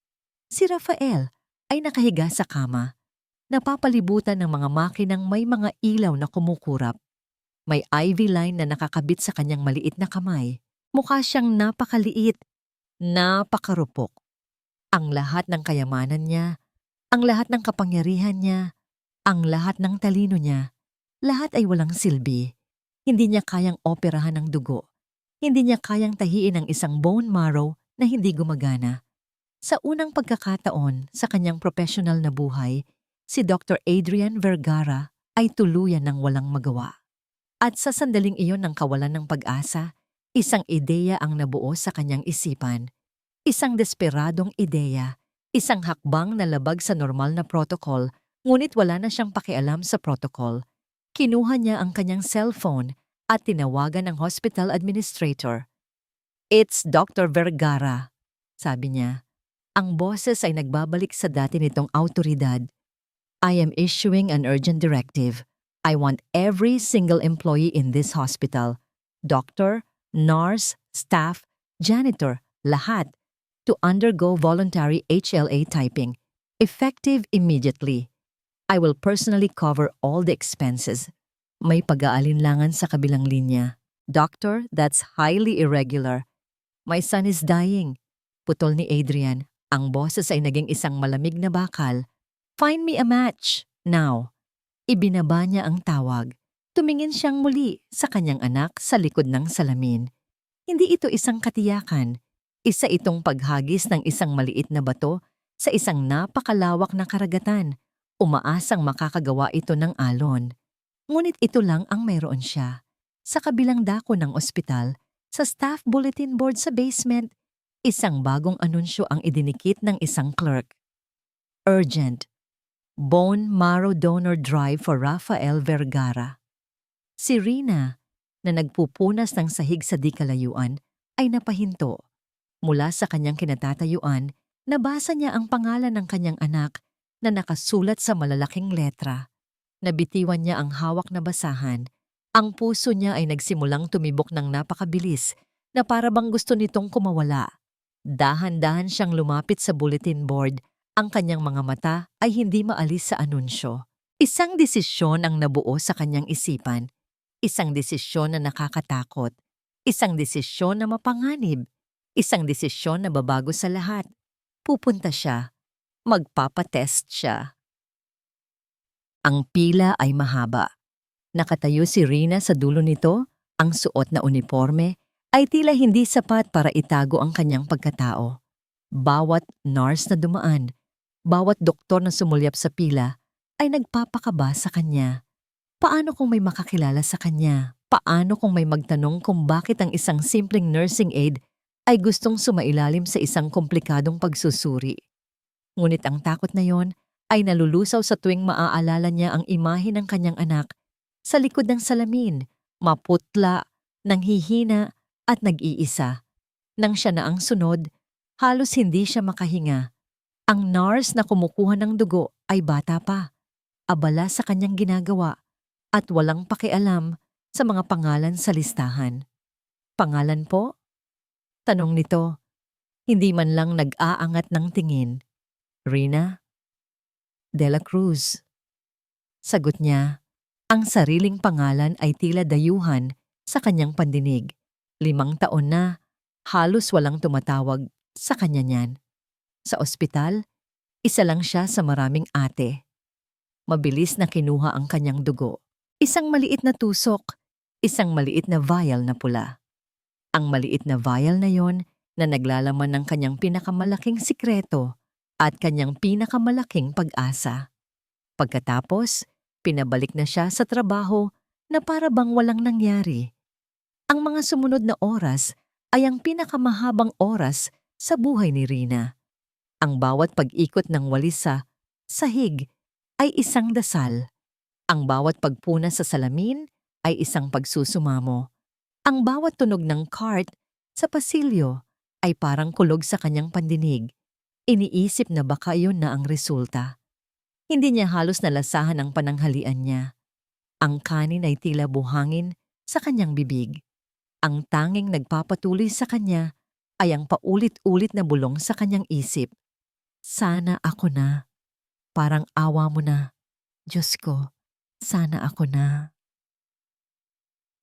Si Rafael ay nakahiga sa kama, napapalibutan ng mga makinang may mga ilaw na kumukurap. May IV line na nakakabit sa kanyang maliit na kamay. Mukha siyang napakaliit, napakarupok. Ang lahat ng kayamanan niya, ang lahat ng kapangyarihan niya, ang lahat ng talino niya, lahat ay walang silbi. Hindi niya kayang operahan ng dugo. Hindi niya kayang tahiin ang isang bone marrow na hindi gumagana. Sa unang pagkakataon sa kanyang professional na buhay, si Dr. Adrian Vergara ay tuluyan ng walang magawa. At sa sandaling iyon ng kawalan ng pag-asa, isang ideya ang nabuo sa kanyang isipan. Isang desperadong ideya, isang hakbang na labag sa normal na protocol, ngunit wala na siyang pakialam sa protocol. Kinuha niya ang kanyang cellphone at tinawagan ng hospital administrator. It's Dr. Vergara, sabi niya. Ang boses ay nagbabalik sa dati nitong autoridad. I am issuing an urgent directive. I want every single employee in this hospital, doctor, nurse, staff, janitor, lahat, to undergo voluntary HLA typing, effective immediately. I will personally cover all the expenses. May pag-aalinlangan sa kabilang linya. Doctor, that's highly irregular. My son is dying. Putol ni Adrian. Ang boses ay naging isang malamig na bakal. Find me a match, now. Ibinaba niya ang tawag. Tumingin siyang muli sa kanyang anak sa likod ng salamin. Hindi ito isang katiyakan. Isa itong paghagis ng isang maliit na bato sa isang napakalawak na karagatan. Umaasang makakagawa ito ng alon. Ngunit ito lang ang mayroon siya. Sa kabilang dako ng ospital, sa staff bulletin board sa basement, isang bagong anunsyo ang idinikit ng isang clerk. Urgent. Bone marrow donor drive for Rafael Vergara. Si Rina, na nagpupunas ng sahig sa di kalayuan, ay napahinto. Mula sa kanyang kinatatayuan, nabasa niya ang pangalan ng kanyang anak na nakasulat sa malalaking letra. Nabitiwan niya ang hawak na basahan. Ang puso niya ay nagsimulang tumibok ng napakabilis na para bang gusto nitong kumawala. Dahan-dahan siyang lumapit sa bulletin board. Ang kanyang mga mata ay hindi maalis sa anunsyo. Isang desisyon ang nabuo sa kanyang isipan. Isang desisyon na nakakatakot. Isang desisyon na mapanganib. Isang desisyon na babago sa lahat. Pupunta siya. Magpapatest siya. Ang pila ay mahaba. Nakatayo si Rina sa dulo nito, ang suot na uniforme ay tila hindi sapat para itago ang kanyang pagkatao. Bawat nurse na dumaan, bawat doktor na sumulyap sa pila ay nagpapakaba sa kanya. Paano kung may makakilala sa kanya? Paano kung may magtanong kung bakit ang isang simpleng nursing aide ay gustong sumailalim sa isang komplikadong pagsusuri? Ngunit ang takot na yon ay nalulusaw sa tuwing maaalala niya ang imahe ng kanyang anak sa likod ng salamin, maputla, nanghihina at nag-iisa. Nang siya na ang sunod, halos hindi siya makahinga. Ang nurse na kumukuha ng dugo ay bata pa, abala sa kanyang ginagawa at walang pakialam sa mga pangalan sa listahan. Pangalan po? Tanong nito, hindi man lang nag-aangat ng tingin. Rina de la Cruz. Sagot niya, ang sariling pangalan ay tila dayuhan sa kanyang pandinig. 5 taon na, halos walang tumatawag sa kanya niyan. Sa ospital, isa lang siya sa maraming ate. Mabilis na kinuha ang kanyang dugo. Isang maliit na tusok, isang maliit na vial na pula. Ang maliit na vial na yon na naglalaman ng kanyang pinakamalaking sikreto at kanyang pinakamalaking pag-asa. Pagkatapos, pinabalik na siya sa trabaho na para bang walang nangyari. Ang mga sumunod na oras ay ang pinakamahabang oras sa buhay ni Rina. Ang bawat pag-ikot ng walis sa sahig ay isang dasal. Ang bawat pagpuna sa salamin ay isang pagsusumamo. Ang bawat tunog ng cart sa pasilyo ay parang kulog sa kanyang pandinig. Iniisip na baka yun na ang resulta. Hindi niya halos nalasahan ang pananghalian niya. Ang kanin ay tila buhangin sa kanyang bibig. Ang tanging nagpapatuloy sa kanya ay ang paulit-ulit na bulong sa kanyang isip. Sana ako na. Parang awa mo na. Diyos ko, sana ako na.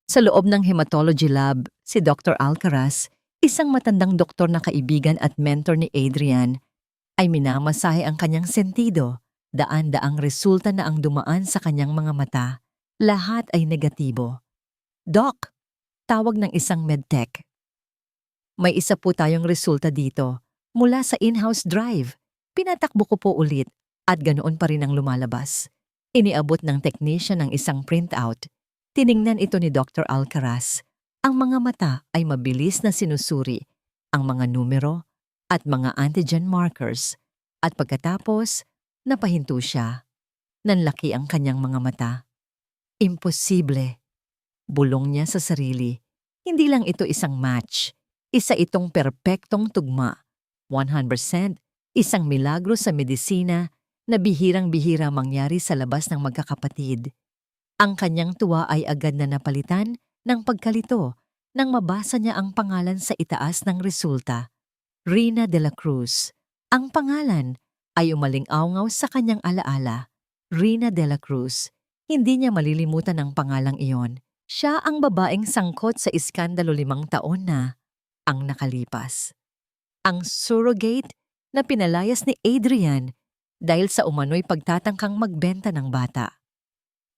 Sa loob ng hematology lab, si Dr. Alcaraz, isang matandang doktor na kaibigan at mentor ni Adrian, ay minamasahe ang kanyang sentido. Daan-daang resulta na ang dumaan sa kanyang mga mata. Lahat ay negatibo. Doc, tawag ng isang medtech. May isa po tayong resulta dito. Mula sa in-house drive. Pinatakbo ko po ulit at ganoon pa rin ang lumalabas. Iniabot ng technician ang isang printout. Tiningnan ito ni Dr. Alcaraz. Ang mga mata ay mabilis na sinusuri ang mga numero at mga antigen markers. At pagkatapos, napahinto siya. Nanlaki ang kanyang mga mata. Imposible. Bulong niya sa sarili. Hindi lang ito isang match. Isa itong perpektong tugma. 100% isang milagro sa medisina na bihirang-bihira mangyari sa labas ng magkakapatid. Ang kanyang tuwa ay agad na napalitan ng pagkalito nang mabasa niya ang pangalan sa itaas ng resulta. Rina de la Cruz. Ang pangalan ay umaling-awngaw sa kanyang alaala. Rina de la Cruz. Hindi niya malilimutan ang pangalang iyon. Siya ang babaeng sangkot sa iskandalo 5 taon na ang nakalipas. Ang surrogate na pinalayas ni Adrian dahil sa umano'y pagtatangkang magbenta ng bata.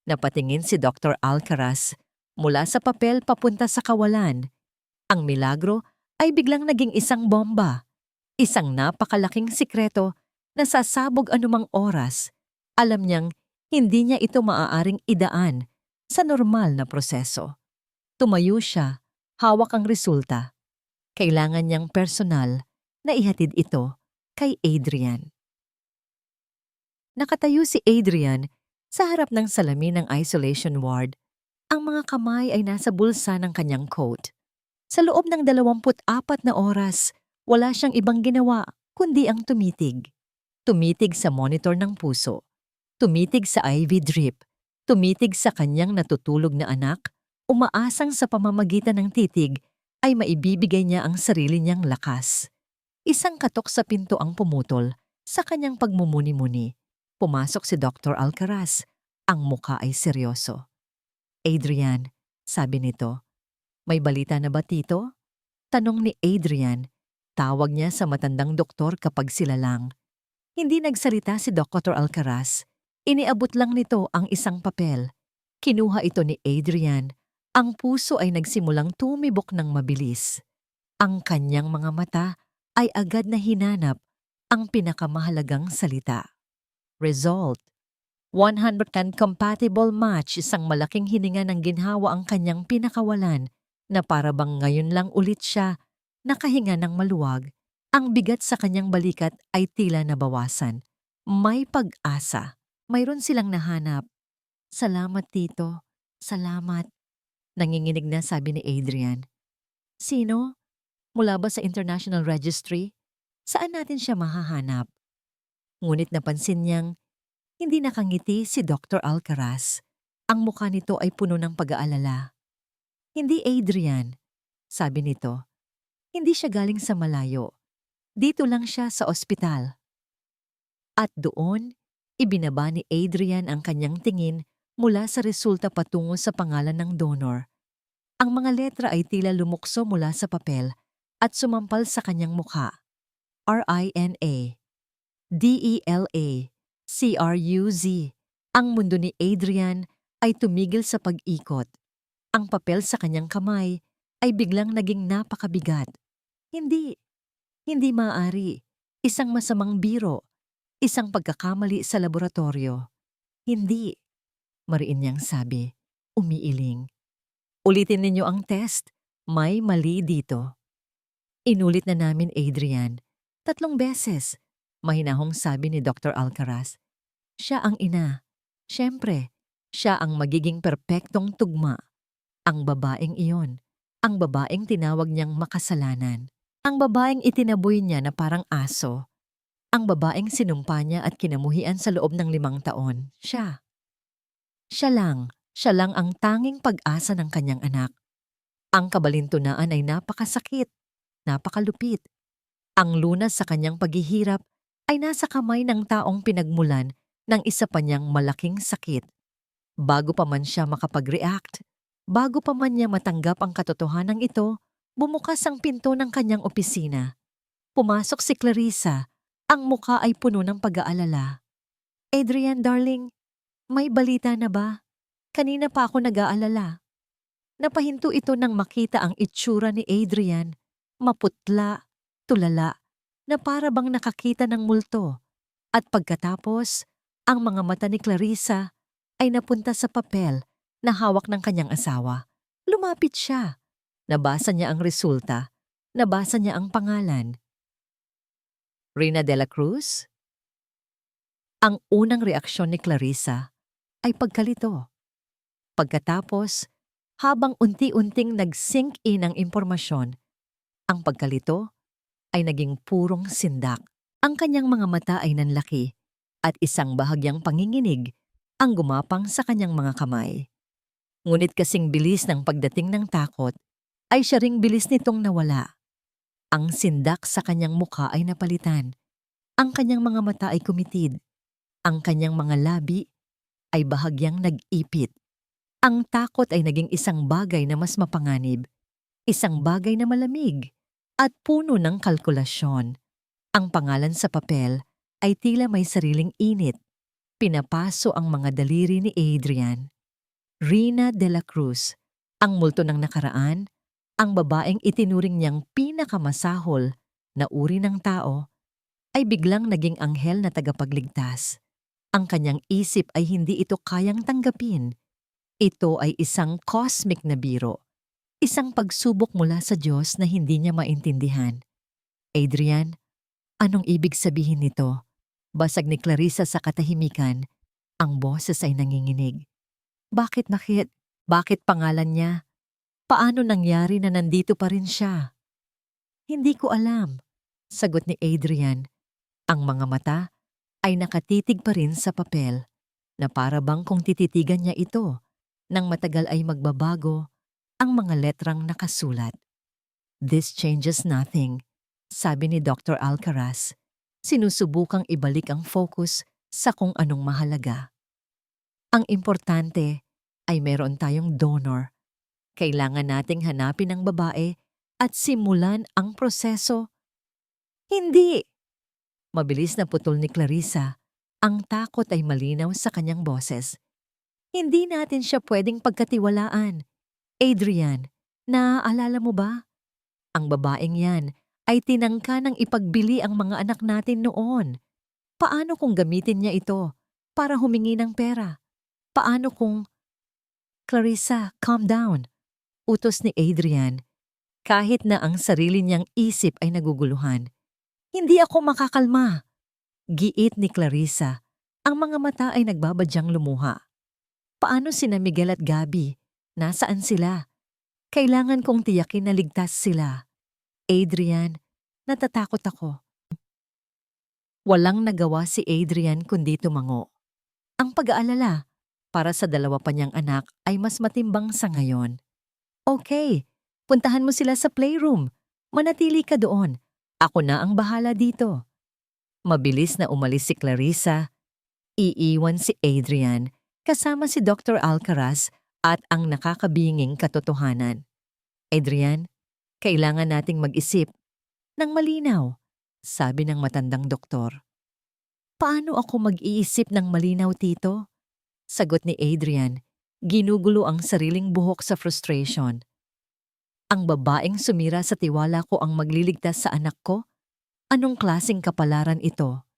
Napatingin si Dr. Alcaraz mula sa papel papunta sa kawalan. Ang milagro ay biglang naging isang bomba. Isang napakalaking sikreto na sasabog anumang oras. Alam niyang hindi niya ito maaaring idaan sa normal na proseso. Tumayo siya, hawak ang resulta. Kailangan niyang personal na ihatid ito kay Adrian. Nakatayo si Adrian sa harap ng salamin ng isolation ward. Ang mga kamay ay nasa bulsa ng kanyang coat. Sa loob ng 24 na oras, wala siyang ibang ginawa kundi ang tumitig. Tumitig sa monitor ng puso. Tumitig sa IV drip. Tumitig sa kanyang natutulog na anak. Umaasang sa pamamagitan ng titig ay maibibigay niya ang sarili niyang lakas. Isang katok sa pinto ang pumutol sa kanyang pagmumuni-muni. Pumasok si Dr. Alcaraz. Ang muka ay seryoso. Adrian, sabi nito, may balita na ba tito? Tanong ni Adrian. Tawag niya sa matandang doktor kapag sila lang. Hindi nagsalita si Dr. Alcaraz. Iniabot lang nito ang isang papel. Kinuha ito ni Adrian. Ang puso ay nagsimulang tumibok ng mabilis. Ang kanyang mga mata ay agad na hinanap ang pinakamahalagang salita. Result. 100% compatible match, isang malaking hininga ng ginhawa ang kanyang pinakawalan na para bang ngayon lang ulit siya nakahinga ng maluwag. Ang bigat sa kanyang balikat ay tila nabawasan. May pag-asa. Mayroon silang nahanap. Salamat, Tito. Salamat. Nanginginig na sabi ni Adrian. Sino? Mula ba sa International Registry? Saan natin siya mahahanap? Ngunit napansin niyang hindi nakangiti si Dr. Alcaraz. Ang mukha nito ay puno ng pag-aalala. Hindi Adrian, sabi nito. Hindi siya galing sa malayo. Dito lang siya sa ospital. At doon, ibinaba ni Adrian ang kanyang tingin mula sa resulta patungo sa pangalan ng donor. Ang mga letra ay tila lumukso mula sa papel at sumampal sa kanyang mukha. RINA, DELA, CRUZ. Ang mundo ni Adrian ay tumigil sa pag-ikot. Ang papel sa kanyang kamay ay biglang naging napakabigat. Hindi maaari. Isang masamang biro. Isang pagkakamali sa laboratorio. Hindi, mariin niyang sabi, umiiling. Ulitin ninyo ang test. May mali dito. Inulit na namin, Adrian. 3 beses. Mahinahong sabi ni Dr. Alcaraz. Siya ang ina. Siyempre, siya ang magiging perpektong tugma. Ang babaeng iyon. Ang babaeng tinawag niyang makasalanan. Ang babaeng itinaboy niya na parang aso. Ang babaeng sinumpa niya at kinamuhian sa loob ng 5 taon. Siya. Siya lang ang tanging pag-asa ng kanyang anak. Ang kabalintunaan ay napakasakit, napakalupit. Ang lunas sa kanyang paghihirap ay nasa kamay ng taong pinagmulan ng isa pa niyang malaking sakit. Bago pa man siya makapag-react, bago pa man niya matanggap ang katotohanan ito, bumukas ang pinto ng kanyang opisina. Pumasok si Clarissa, ang mukha ay puno ng pag-aalala. Adrian, darling, may balita na ba? Kanina pa ako nag-aalala. Napahinto ito nang makita ang itsura ni Adrian, maputla, tulala, na para bang nakakita ng multo. At pagkatapos, ang mga mata ni Clarissa ay napunta sa papel na hawak ng kanyang asawa. Lumapit siya. Nabasa niya ang resulta. Nabasa niya ang pangalan. Rina de la Cruz? Ang unang reaksyon ni Clarissa ay pagkalito. Pagkatapos, habang unti-unting nag-sink in ang impormasyon, ang pagkalito ay naging purong sindak. Ang kanyang mga mata ay nanlaki at isang bahagyang panginginig ang gumapang sa kanyang mga kamay. Ngunit kasing bilis ng pagdating ng takot, ay siya ring bilis nitong nawala. Ang sindak sa kanyang mukha ay napalitan. Ang kanyang mga mata ay kumitid. Ang kanyang mga labi ay bahagyang nag-ipit. Ang takot ay naging isang bagay na mas mapanganib, isang bagay na malamig, at puno ng kalkulasyon. Ang pangalan sa papel ay tila may sariling init. Pinapaso ang mga daliri ni Adrian. Rina de la Cruz, ang multo ng nakaraan, ang babaeng itinuring niyang pinakamasahol na uri ng tao, ay biglang naging anghel na tagapagligtas. Ang kanyang isip ay hindi ito kayang tanggapin. Ito ay isang cosmic na biro, isang pagsubok mula sa Diyos na hindi niya maintindihan. Adrian, anong ibig sabihin nito? Basag ni Clarissa sa katahimikan, ang boses ay nanginginig. Bakit? Bakit pangalan niya? Paano nangyari na nandito pa rin siya? Hindi ko alam, sagot ni Adrian. Ang mga mata ay nakatitig pa rin sa papel, na para bang kung tititigan niya ito, nang matagal ay magbabago ang mga letrang nakasulat. This changes nothing, sabi ni Dr. Alcaraz. Sinusubukang ibalik ang focus sa kung anong mahalaga. Ang importante ay meron tayong donor. Kailangan nating hanapin ang babae at simulan ang proseso. Hindi! Mabilis na putol ni Clarissa. Ang takot ay malinaw sa kanyang boses. Hindi natin siya pwedeng pagkatiwalaan. Adrian, naaalala mo ba? Ang babaeng yan ay tinangka ng ipagbili ang mga anak natin noon. Paano kung gamitin niya ito para humingi ng pera. Paano kung... Clarissa, calm down. Utos ni Adrian, kahit na ang sarili niyang isip ay naguguluhan. Hindi ako makakalma. Giit ni Clarissa. Ang mga mata ay nagbabadyang lumuha. Paano sina Miguel at Gabby? Nasaan sila? Kailangan kong tiyakin na ligtas sila. Adrian, natatakot ako. Walang nagawa si Adrian kundi tumango. Ang pag-aalala para sa dalawa pa niyang anak ay mas matimbang sa ngayon. Okay, puntahan mo sila sa playroom. Manatili ka doon. Ako na ang bahala dito. Mabilis na umalis si Clarissa. Iiwan si Adrian kasama si Dr. Alcaraz at ang nakakabinging katotohanan. Adrian, kailangan nating mag-isip ng malinaw, sabi ng matandang doktor. Paano ako mag-iisip ng malinaw, tito? Sagot ni Adrian, ginugulo ang sariling buhok sa frustration. Ang babaeng sumira sa tiwala ko ang magliligtas sa anak ko? Anong klaseng kapalaran ito?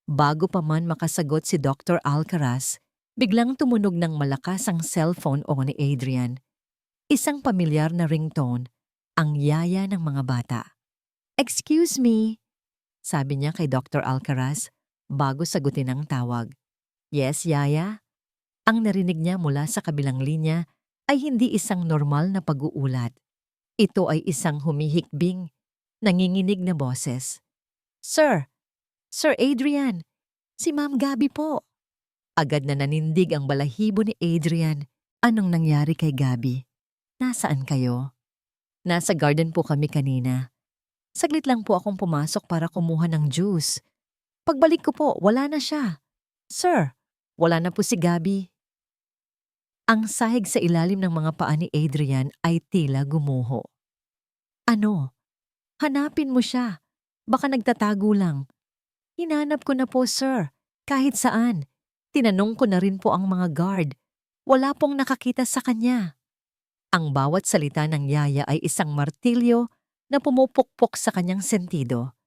Bago pa man makasagot si Dr. Alcaraz, biglang tumunog ng malakas ang cellphone ni Adrian. Isang pamilyar na ringtone, ang yaya ng mga bata. Excuse me, sabi niya kay Dr. Alcaraz bago sagutin ang tawag. Yes, yaya? Ang narinig niya mula sa kabilang linya ay hindi isang normal na pag-uulat. Ito ay isang humihikbing, nanginginig na boses. Sir! Sir Adrian! Si Ma'am Gabby po! Agad na nanindig ang balahibo ni Adrian. Anong nangyari kay Gabby? Nasaan kayo? Nasa garden po kami kanina. Saglit lang po akong pumasok para kumuha ng juice. Pagbalik ko po, wala na siya. Sir, wala na po si Gabby. Ang sahig sa ilalim ng mga paa ni Adrian ay tila gumuho. Ano? Hanapin mo siya. Baka nagtatago lang. Hinanap ko na po, sir. Kahit saan. Tinanong ko na rin po ang mga guard. Wala pong nakakita sa kanya. Ang bawat salita ng yaya ay isang martilyo na pumupukpok sa kanyang sentido.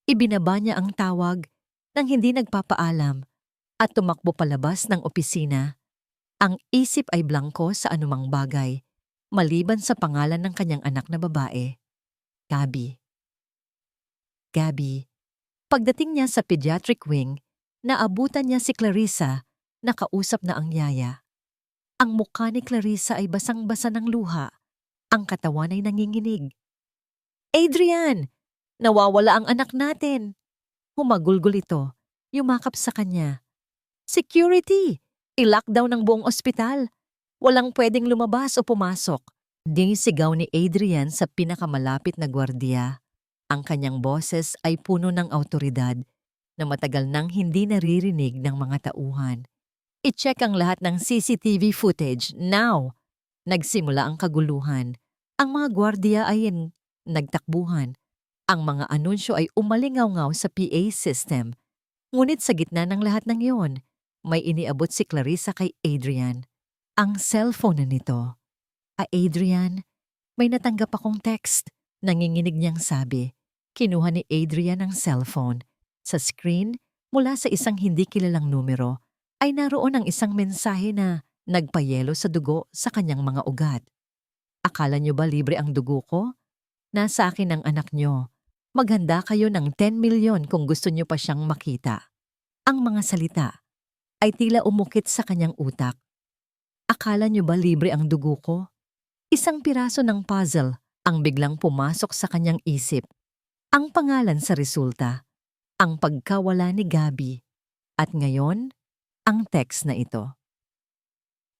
Ibinaba niya ang tawag nang hindi nagpapaalam at tumakbo palabas ng opisina. Ang isip ay blangko sa anumang bagay, maliban sa pangalan ng kanyang anak na babae, Gabby. Gabby. Pagdating niya sa pediatric wing, naabutan niya si Clarissa, nakausap na ang yaya. Ang mukha ni Clarissa ay basang-basa ng luha, ang katawan ay nanginginig. Adrian! Nawawala ang anak natin! Humagulgol ito, yumakap sa kanya. Security! I-lockdown ng buong ospital. Walang pwedeng lumabas o pumasok. Dinisigaw ni Adrian sa pinakamalapit na gwardiya. Ang kanyang boses ay puno ng awtoridad na matagal nang hindi naririnig ng mga tauhan. I-check ang lahat ng CCTV footage, now! Nagsimula ang kaguluhan. Ang mga gwardiya ay nagtakbuhan. Ang mga anunsyo ay umalingaw-ngaw sa PA system. Ngunit sa gitna ng lahat ng iyon, may iniabot si Clarissa kay Adrian. Ang cellphone na nito. Adrian, may natanggap akong text. Nanginginig niyang sabi. Kinuha ni Adrian ang cellphone. Sa screen, mula sa isang hindi kilalang numero, ay naroon ang isang mensahe na nagpayelo sa dugo sa kanyang mga ugat. Akala niyo ba libre ang dugo ko? Nasa akin ang anak niyo. Maghanda kayo ng 10 milyon kung gusto niyo pa siyang makita. Ang mga salita ay tila umukit sa kanyang utak. Akala niyo ba libre ang dugo ko? Isang piraso ng puzzle ang biglang pumasok sa kanyang isip. Ang pangalan sa resulta, ang pagkawala ni Gabby. At ngayon, ang text na ito.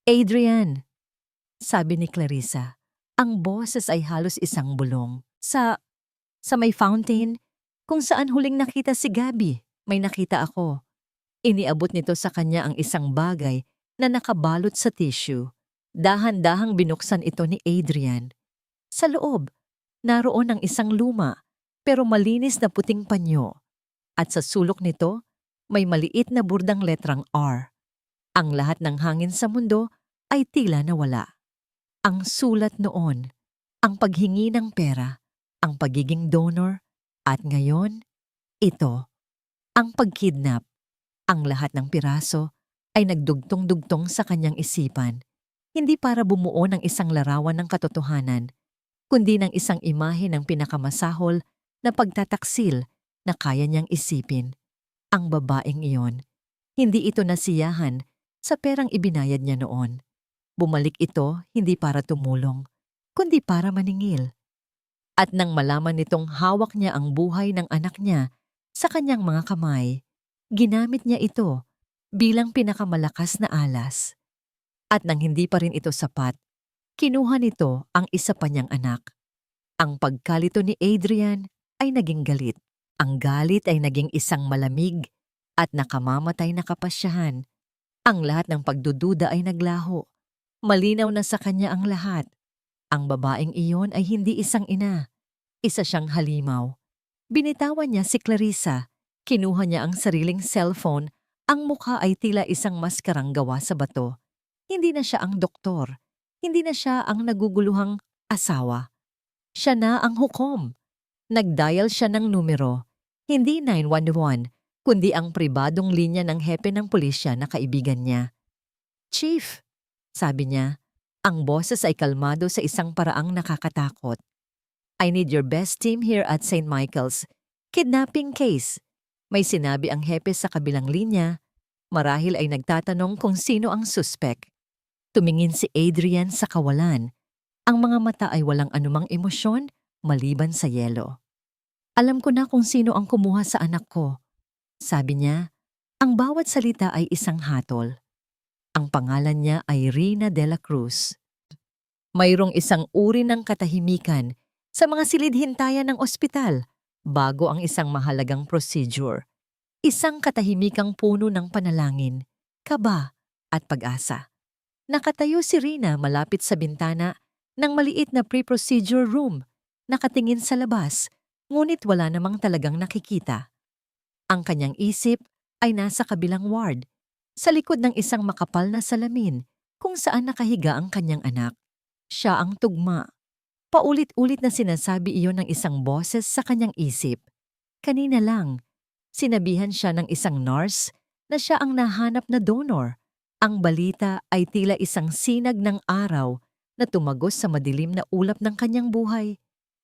Adrian, sabi ni Clarissa, ang boses ay halos isang bulong. Sa may fountain, kung saan huling nakita si Gabby, may nakita ako. Iniabot nito sa kanya ang isang bagay na nakabalot sa tissue. Dahan-dahang binuksan ito ni Adrian. Sa loob, naroon ang isang luma pero malinis na puting panyo. At sa sulok nito, may maliit na burdang letrang R. Ang lahat ng hangin sa mundo ay tila nawala. Ang sulat noon, ang paghingi ng pera, ang pagiging donor, at ngayon, ito, ang pagkidnap. Ang lahat ng piraso ay nagdugtong-dugtong sa kanyang isipan, hindi para bumuo ng isang larawan ng katotohanan, kundi ng isang imahe ng pinakamasahol na pagtataksil na kaya niyang isipin. Ang babaeng iyon, hindi ito nasiyahan sa perang ibinayad niya noon. Bumalik ito hindi para tumulong, kundi para maningil. At nang malaman nitong hawak niya ang buhay ng anak niya sa kanyang mga kamay, ginamit niya ito bilang pinakamalakas na alas. At nang hindi pa rin ito sapat, kinuha nito ang isa pa niyang anak. Ang pagkalito ni Adrian ay naging galit. Ang galit ay naging isang malamig at nakamamatay na kapasyahan. Ang lahat ng pagdududa ay naglaho. Malinaw na sa kanya ang lahat. Ang babaeng iyon ay hindi isang ina. Isa siyang halimaw. Binitawan niya si Clarissa. Kinuha niya ang sariling cellphone. Ang mukha ay tila isang maskarang gawa sa bato. Hindi na siya ang doktor. Hindi na siya ang naguguluhang asawa. Siya na ang hukom. Nag-dial siya ng numero. Hindi 911, kundi ang pribadong linya ng hepe ng pulisya na kaibigan niya. "Chief," sabi niya, ang boses ay kalmado sa isang paraang nakakatakot. "I need your best team here at St. Michael's. Kidnapping case." May sinabi ang hepe sa kabilang linya. Marahil ay nagtatanong kung sino ang suspek. Tumingin si Adrian sa kawalan. Ang mga mata ay walang anumang emosyon maliban sa yelo. "Alam ko na kung sino ang kumuha sa anak ko," sabi niya. Ang bawat salita ay isang hatol. Ang pangalan niya ay Rina de la Cruz. Mayroong isang uri ng katahimikan sa mga silid-hintayan ng ospital bago ang isang mahalagang procedure. Isang katahimikang puno ng panalangin, kaba at pag-asa. Nakatayo si Rina malapit sa bintana ng maliit na pre-procedure room, nakatingin sa labas, ngunit wala namang talagang nakikita. Ang kanyang isip ay nasa kabilang ward, sa likod ng isang makapal na salamin kung saan nakahiga ang kanyang anak. Siya ang tugma. Paulit-ulit na sinasabi iyon ng isang boses sa kanyang isip. Kanina lang, sinabihan siya ng isang nurse na siya ang nahanap na donor. Ang balita ay tila isang sinag ng araw na tumagos sa madilim na ulap ng kanyang buhay.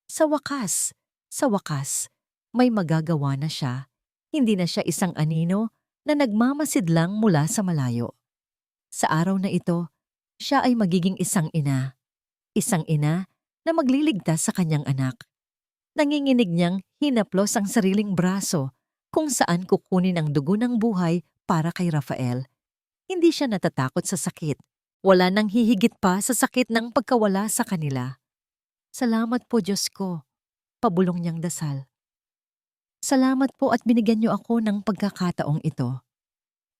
Sa wakas, may magagawa na siya. Hindi na siya isang anino na nagmamasidlang mula sa malayo. Sa araw na ito, siya ay magiging isang ina. Isang ina na magliligtas sa kanyang anak. Nanginginig niyang hinaplos ang sariling braso kung saan kukunin ang dugo ng buhay para kay Rafael. Hindi siya natatakot sa sakit. Wala nang hihigit pa sa sakit ng pagkawala sa kanila. "Salamat po, Diyos ko," pabulong niyang dasal. "Salamat po at binigyan niyo ako ng pagkakataong ito."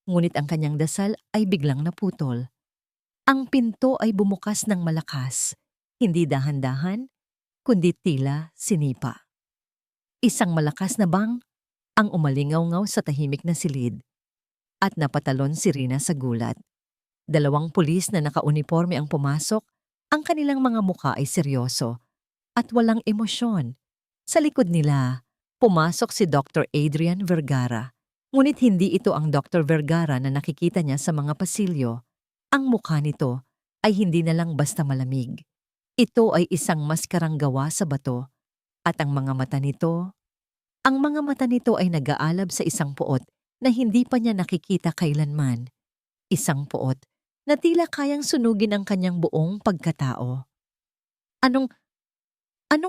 Ngunit ang kanyang dasal ay biglang naputol. Ang pinto ay bumukas ng malakas, hindi dahan-dahan, kundi tila sinipa. Isang malakas na bang ang umalingaw-ngaw sa tahimik na silid. At napatalon si Rina sa gulat. 2 pulis na nakauniforme ang pumasok, ang kanilang mga muka ay seryoso at walang emosyon. Sa likod nila, pumasok si Dr. Adrian Vergara. Ngunit hindi ito ang Dr. Vergara na nakikita niya sa mga pasilyo. Ang mukha nito ay hindi na lang basta malamig. Ito ay isang maskarang gawa sa bato. At ang mga mata nito ay nag-aalab sa isang puot na hindi pa niya nakikita kailanman. Isang puot na tila kayang sunugin ang kanyang buong pagkatao. Anong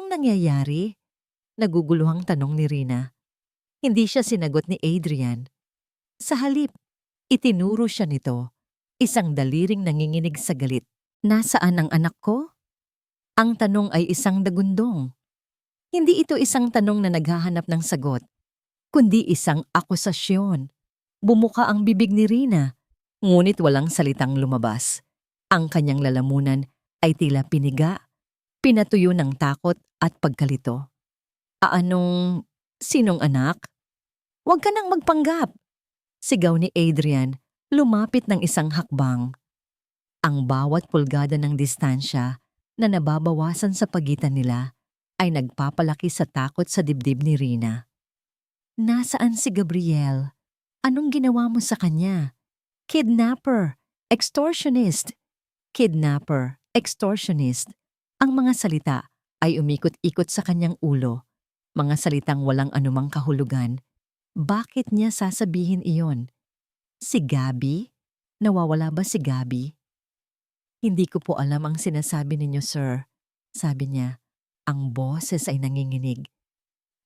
nangyayari?" Naguguluhang tanong ni Rina. Hindi siya sinagot ni Adrian. Sa halip, itinuro siya nito, isang daliring nanginginig sa galit. "Nasaan ang anak ko?" Ang tanong ay isang dagundong. Hindi ito isang tanong na naghahanap ng sagot, kundi isang akusasyon. Bumuka ang bibig ni Rina, ngunit walang salitang lumabas. Ang kanyang lalamunan ay tila piniga, pinatuyo ng takot at pagkalito. Sinong anak?" "Huwag ka nang magpanggap," sigaw ni Adrian, lumapit ng isang hakbang. Ang bawat pulgada ng distansya na nababawasan sa pagitan nila ay nagpapalaki sa takot sa dibdib ni Rina. Nasaan si Gabriel? Anong ginawa mo sa kanya? Kidnapper, extortionist. Kidnapper, extortionist. Ang mga salita ay umikot-ikot sa kanyang ulo. Mga salitang walang anumang kahulugan. Bakit niya sasabihin iyon? Si Gabby? Nawawala ba si Gabby? Hindi ko po alam ang sinasabi ninyo, sir. Sabi niya. Ang boses ay nanginginig.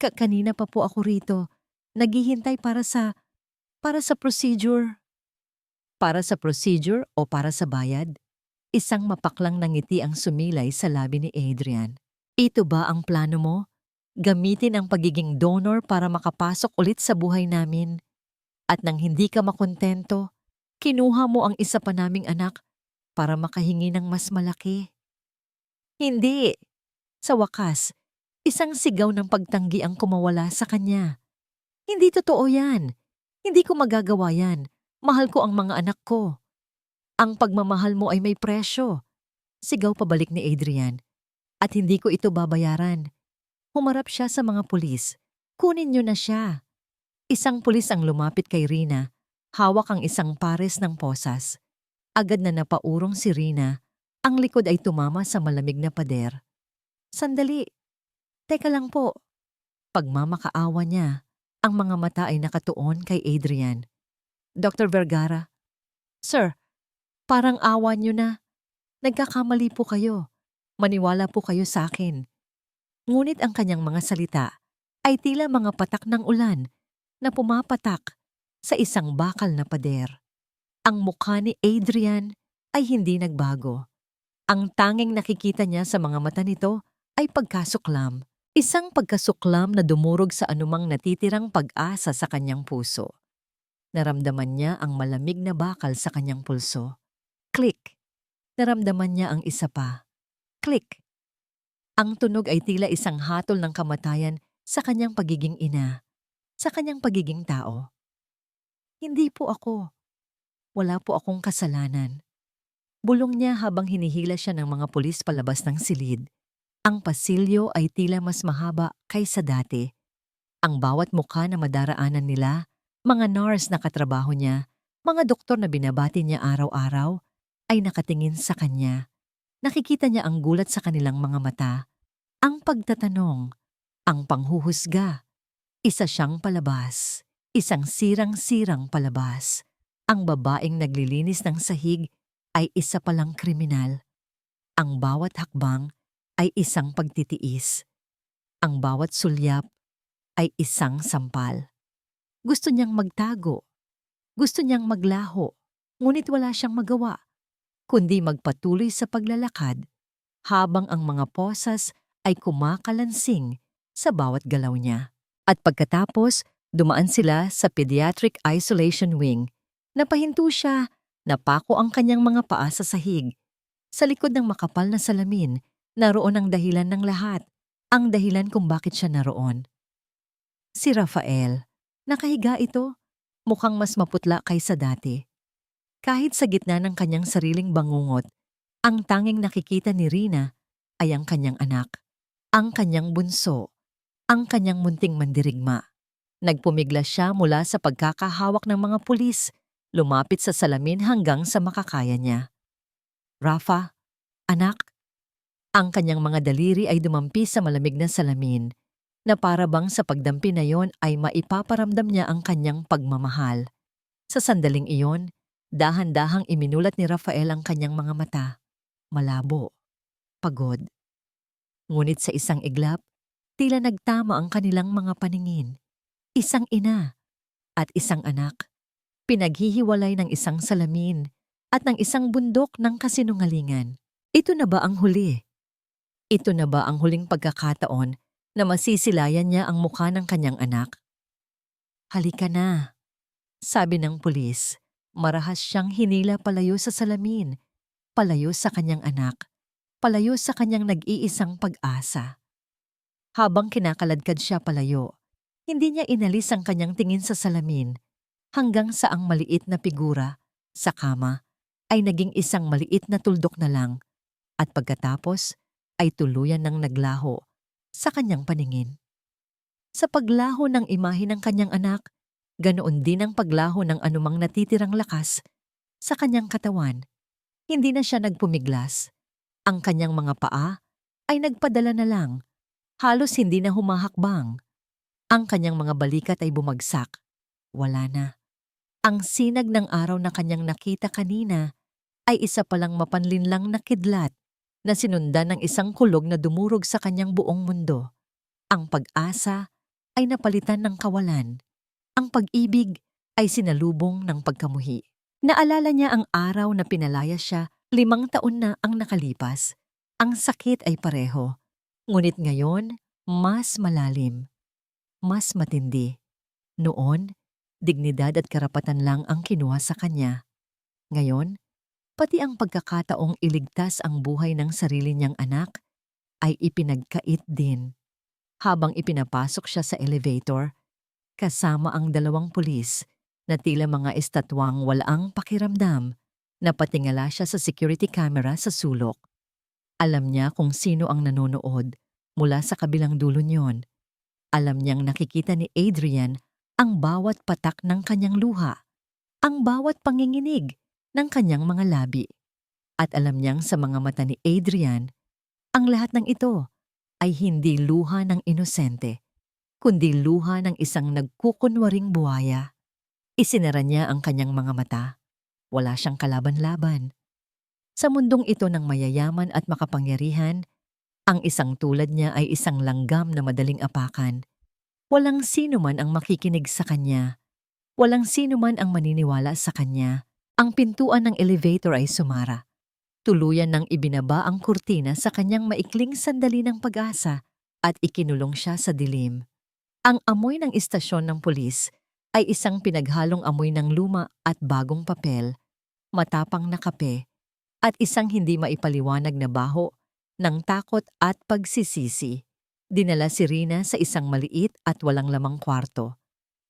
Kanina pa po ako rito. Naghihintay para sa procedure. Para sa procedure o para sa bayad? Isang mapaklang na ngiti ang sumilay sa labi ni Adrian. Ito ba ang plano mo? Gamitin ang pagiging donor para makapasok ulit sa buhay namin. At nang hindi ka makontento, kinuha mo ang isa pa naming anak para makahingi ng mas malaki. Hindi! Sa wakas, isang sigaw ng pagtanggi ang kumawala sa kanya. Hindi totoo yan. Hindi ko magagawa yan. Mahal ko ang mga anak ko. Ang pagmamahal mo ay may presyo. Sigaw pabalik ni Adrian. At hindi ko ito babayaran. Humarap siya sa mga pulis. Kunin niyo na siya. Isang pulis ang lumapit kay Rina. Hawak ang isang pares ng posas. Agad na napaurong si Rina. Ang likod ay tumama sa malamig na pader. Sandali. Teka lang po. Pagmamakaawa niya, ang mga mata ay nakatuon kay Adrian. Dr. Vergara. Sir, parang awa niyo na. Nagkakamali po kayo. Maniwala po kayo sa akin. Ngunit ang kanyang mga salita ay tila mga patak ng ulan na pumapatak sa isang bakal na pader. Ang mukha ni Adrian ay hindi nagbago. Ang tanging nakikita niya sa mga mata nito ay pagkasuklam. Isang pagkasuklam na dumurog sa anumang natitirang pag-asa sa kanyang puso. Naramdaman niya ang malamig na bakal sa kanyang pulso. Click! Naramdaman niya ang isa pa. Click! Ang tunog ay tila isang hatol ng kamatayan sa kanyang pagiging ina, sa kanyang pagiging tao. Hindi po ako. Wala po akong kasalanan. Bulong niya habang hinihila siya ng mga pulis palabas ng silid. Ang pasilyo ay tila mas mahaba kaysa dati. Ang bawat mukha na madaraanan nila, mga nurse na katrabaho niya, mga doktor na binabati niya araw-araw, ay nakatingin sa kanya. Nakikita niya ang gulat sa kanilang mga mata, ang pagtatanong, ang panghuhusga. Isa siyang palabas, isang sirang-sirang palabas. Ang babaeng naglilinis ng sahig ay isa palang kriminal. Ang bawat hakbang ay isang pagtitiis. Ang bawat sulyap ay isang sampal. Gusto niyang magtago. Gusto niyang maglaho. Ngunit wala siyang magawa, kundi magpatuloy sa paglalakad habang ang mga posas ay kumakalansing sa bawat galaw niya. At pagkatapos, dumaan sila sa Pediatric Isolation Wing. Napahinto siya, napako ang kanyang mga paa sa sahig. Sa likod ng makapal na salamin, naroon ang dahilan ng lahat, ang dahilan kung bakit siya naroon. Si Rafael. Nakahiga ito, mukhang mas maputla kaysa dati. Kahit sa gitna ng kanyang sariling bangungot, ang tanging nakikita ni Rina ay ang kanyang anak, ang kanyang bunso, ang kanyang munting mandirigma. Nagpumigla siya mula sa pagkakahawak ng mga pulis, lumapit sa salamin hanggang sa makakaya niya. Rafa, anak. Ang kanyang mga daliri ay dumampi sa malamig na salamin, na para bang sa pagdampi na yon ay maipaparamdam niya ang kanyang pagmamahal. Sa sandaling iyon, dahan-dahang iminulat ni Rafael ang kanyang mga mata. Malabo, pagod. Ngunit sa isang iglap, tila nagtama ang kanilang mga paningin. Isang ina at isang anak, pinaghihiwalay ng isang salamin at ng isang bundok ng kasinungalingan. Ito na ba ang huli? Ito na ba ang huling pagkakataon na masisilayan niya ang mukha ng kanyang anak? Halika na, sabi ng pulis. Marahas siyang hinila palayo sa salamin, palayo sa kanyang anak, palayo sa kanyang nag-iisang pag-asa. Habang kinakaladkad siya palayo, hindi niya inalis ang kanyang tingin sa salamin hanggang sa ang maliit na figura sa kama ay naging isang maliit na tuldok na lang at pagkatapos ay tuluyan ng naglaho sa kanyang paningin. Sa paglaho ng imahe ng kanyang anak, Ganoon din ang paglaho ng anumang natitirang lakas sa kanyang katawan. Hindi na siya nagpumiglas. Ang kanyang mga paa ay nagpadala na lang, halos hindi na humahakbang. Ang kanyang mga balikat ay bumagsak. Wala na. Ang sinag ng araw na kanyang nakita kanina ay isa palang mapanlinlang na kidlat na sinundan ng isang kulog na dumurog sa kanyang buong mundo. Ang pag-asa ay napalitan ng kawalan. Ang pag-ibig ay sinalubong ng pagkamuhi. Naalala niya ang araw na pinalaya siya, 5 taon na ang nakalipas. Ang sakit ay pareho. Ngunit ngayon, mas malalim. Mas matindi. Noon, dignidad at karapatan lang ang kinuha sa kanya. Ngayon, pati ang pagkakataong iligtas ang buhay ng sarili niyang anak ay ipinagkait din. Habang ipinapasok siya sa elevator, kasama ang 2 pulis na tila mga estatwang walaang pakiramdam, napatingala siya sa security camera sa sulok. Alam niya kung sino ang nanonood mula sa kabilang dulo niyon. Alam niyang nakikita ni Adrian ang bawat patak ng kanyang luha, ang bawat panginginig ng kanyang mga labi. At alam niyang sa mga mata ni Adrian, ang lahat ng ito ay hindi luha ng inosente, kundi luha ng isang nagkukunwaring buhaya. Isinara niya ang kanyang mga mata. Wala siyang kalaban-laban. Sa mundong ito ng mayayaman at makapangyarihan, ang isang tulad niya ay isang langgam na madaling apakan. Walang sino man ang makikinig sa kanya. Walang sino man ang maniniwala sa kanya. Ang pintuan ng elevator ay sumara. Tuluyan nang ibinaba ang kurtina sa kanyang maikling sandali ng pag-asa at ikinulong siya sa dilim. Ang amoy ng istasyon ng pulis ay isang pinaghalong amoy ng luma at bagong papel, matapang na kape, at isang hindi maipaliwanag na baho ng takot at pagsisisi. Dinala si Rina sa isang maliit at walang lamang kwarto.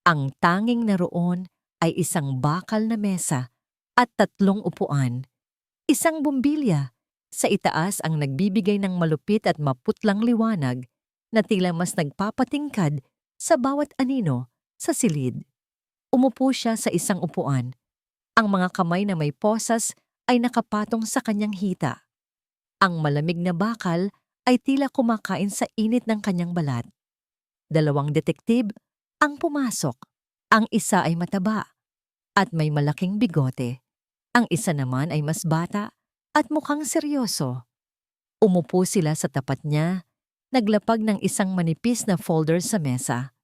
Ang tanging naroon ay isang bakal na mesa at 3 upuan. Isang bumbilya. Sa itaas ang nagbibigay ng malupit at maputlang liwanag na tila mas nagpapatingkad sa bawat anino sa silid. Umupo siya sa isang upuan. Ang mga kamay na may posas ay nakapatong sa kanyang hita. Ang malamig na bakal ay tila kumakain sa init ng kanyang balat. 2 detektib ang pumasok. Ang isa ay mataba at may malaking bigote. Ang isa naman ay mas bata at mukhang seryoso. Umupo sila sa tapat niya, naglapag ng isang manipis na folder sa mesa.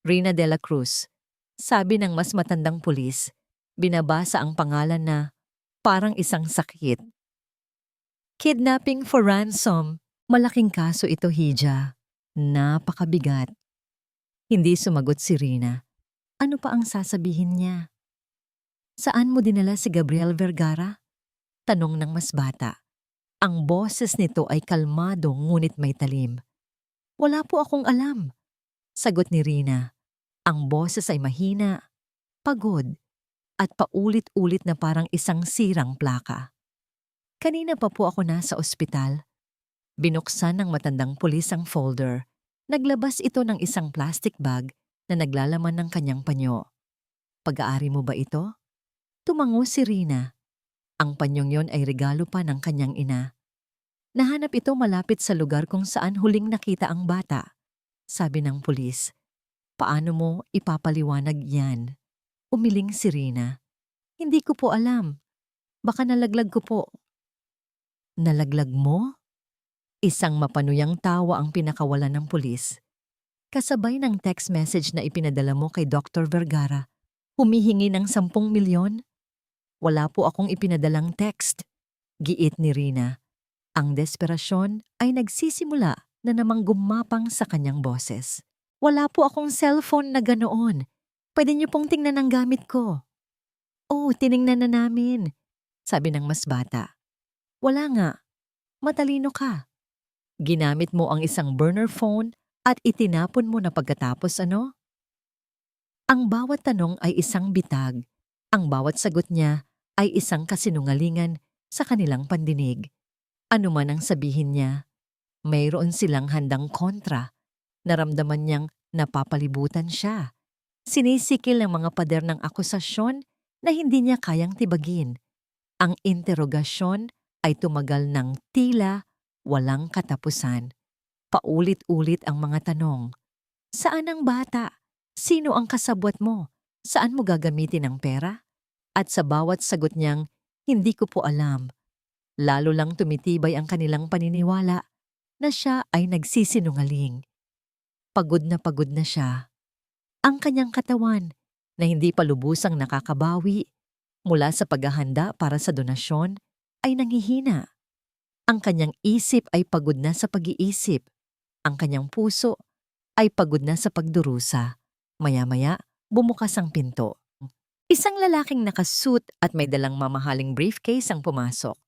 Rina de la Cruz, sabi ng mas matandang pulis, binabasa ang pangalan na parang isang sakit. Kidnapping for ransom. Malaking kaso ito, Hija. Napakabigat. Hindi sumagot si Rina. Ano pa ang sasabihin niya? Saan mo dinala si Gabriel Vergara? Tanong ng mas bata. Ang boses nito ay kalmado ngunit may talim. Wala po akong alam. Sagot ni Rina. Ang boses ay mahina, pagod, at paulit-ulit na parang isang sirang plaka. Kanina pa po ako nasa ospital. Binuksan ng matandang pulis ang folder. Naglabas ito ng isang plastic bag na naglalaman ng kanyang panyo. Pag-aari mo ba ito? Tumango si Rina. Ang panyong yon ay regalo pa ng kanyang ina. Nahanap ito malapit sa lugar kung saan huling nakita ang bata. Sabi ng pulis. Paano mo ipapaliwanag yan? Umiling si Rina. Hindi ko po alam. Baka nalaglag ko po. Nalaglag mo? Isang mapanuyang tawa ang pinakawalan ng pulis. Kasabay ng text message na ipinadala mo kay Dr. Vergara, humihingi ng 10 milyon? Wala po akong ipinadalang text. Giit ni Rina. Ang desperasyon ay nagsisimula na namang gumapang sa kanyang boses. Wala po akong cellphone na ganoon. Pwede niyo pong tingnan ang gamit ko. Oh, tiningnan na namin. Sabi ng mas bata. Wala nga. Matalino ka. Ginamit mo ang isang burner phone at itinapon mo na pagkatapos ano? Ang bawat tanong ay isang bitag. Ang bawat sagot niya ay isang kasinungalingan sa kanilang pandinig. Ano man ang sabihin niya, mayroon silang handang kontra. Naramdaman niyang napapalibutan siya. Sinisikil ng mga pader ng akusasyon na hindi niya kayang tibagin. Ang interogasyon ay tumagal ng tila walang katapusan. Paulit-ulit ang mga tanong. Saan ang bata? Sino ang kasabwat mo? Saan mo gagamitin ang pera? At sa bawat sagot niyang, hindi ko po alam. Lalo lang tumitibay ang kanilang paniniwala na siya ay nagsisinungaling. Pagod na siya. Ang kanyang katawan na hindi pa lubusang nakakabawi mula sa paghahanda para sa donasyon ay nanghihina. Ang kanyang isip ay pagod na sa pag-iisip. Ang kanyang puso ay pagod na sa pagdurusa. Maya-maya, bumukas ang pinto. Isang lalaking nakasuit at may dalang mamahaling briefcase ang pumasok.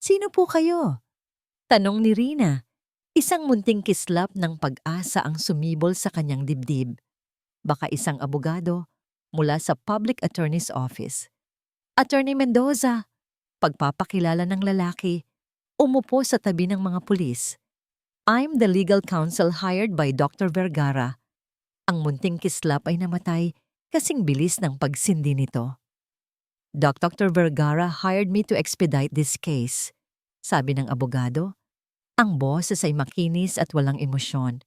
Sino po kayo? Tanong ni Rina. Isang munting kislap ng pag-asa ang sumibol sa kanyang dibdib. Baka isang abogado mula sa Public Attorney's Office. Attorney Mendoza, pagpapakilala ng lalaki, umupo sa tabi ng mga pulis. I'm the legal counsel hired by Dr. Vergara. Ang munting kislap ay namatay kasing bilis ng pagsindi nito. Dr. Vergara hired me to expedite this case. Sabi ng abogado. Ang boses ay makinis at walang emosyon.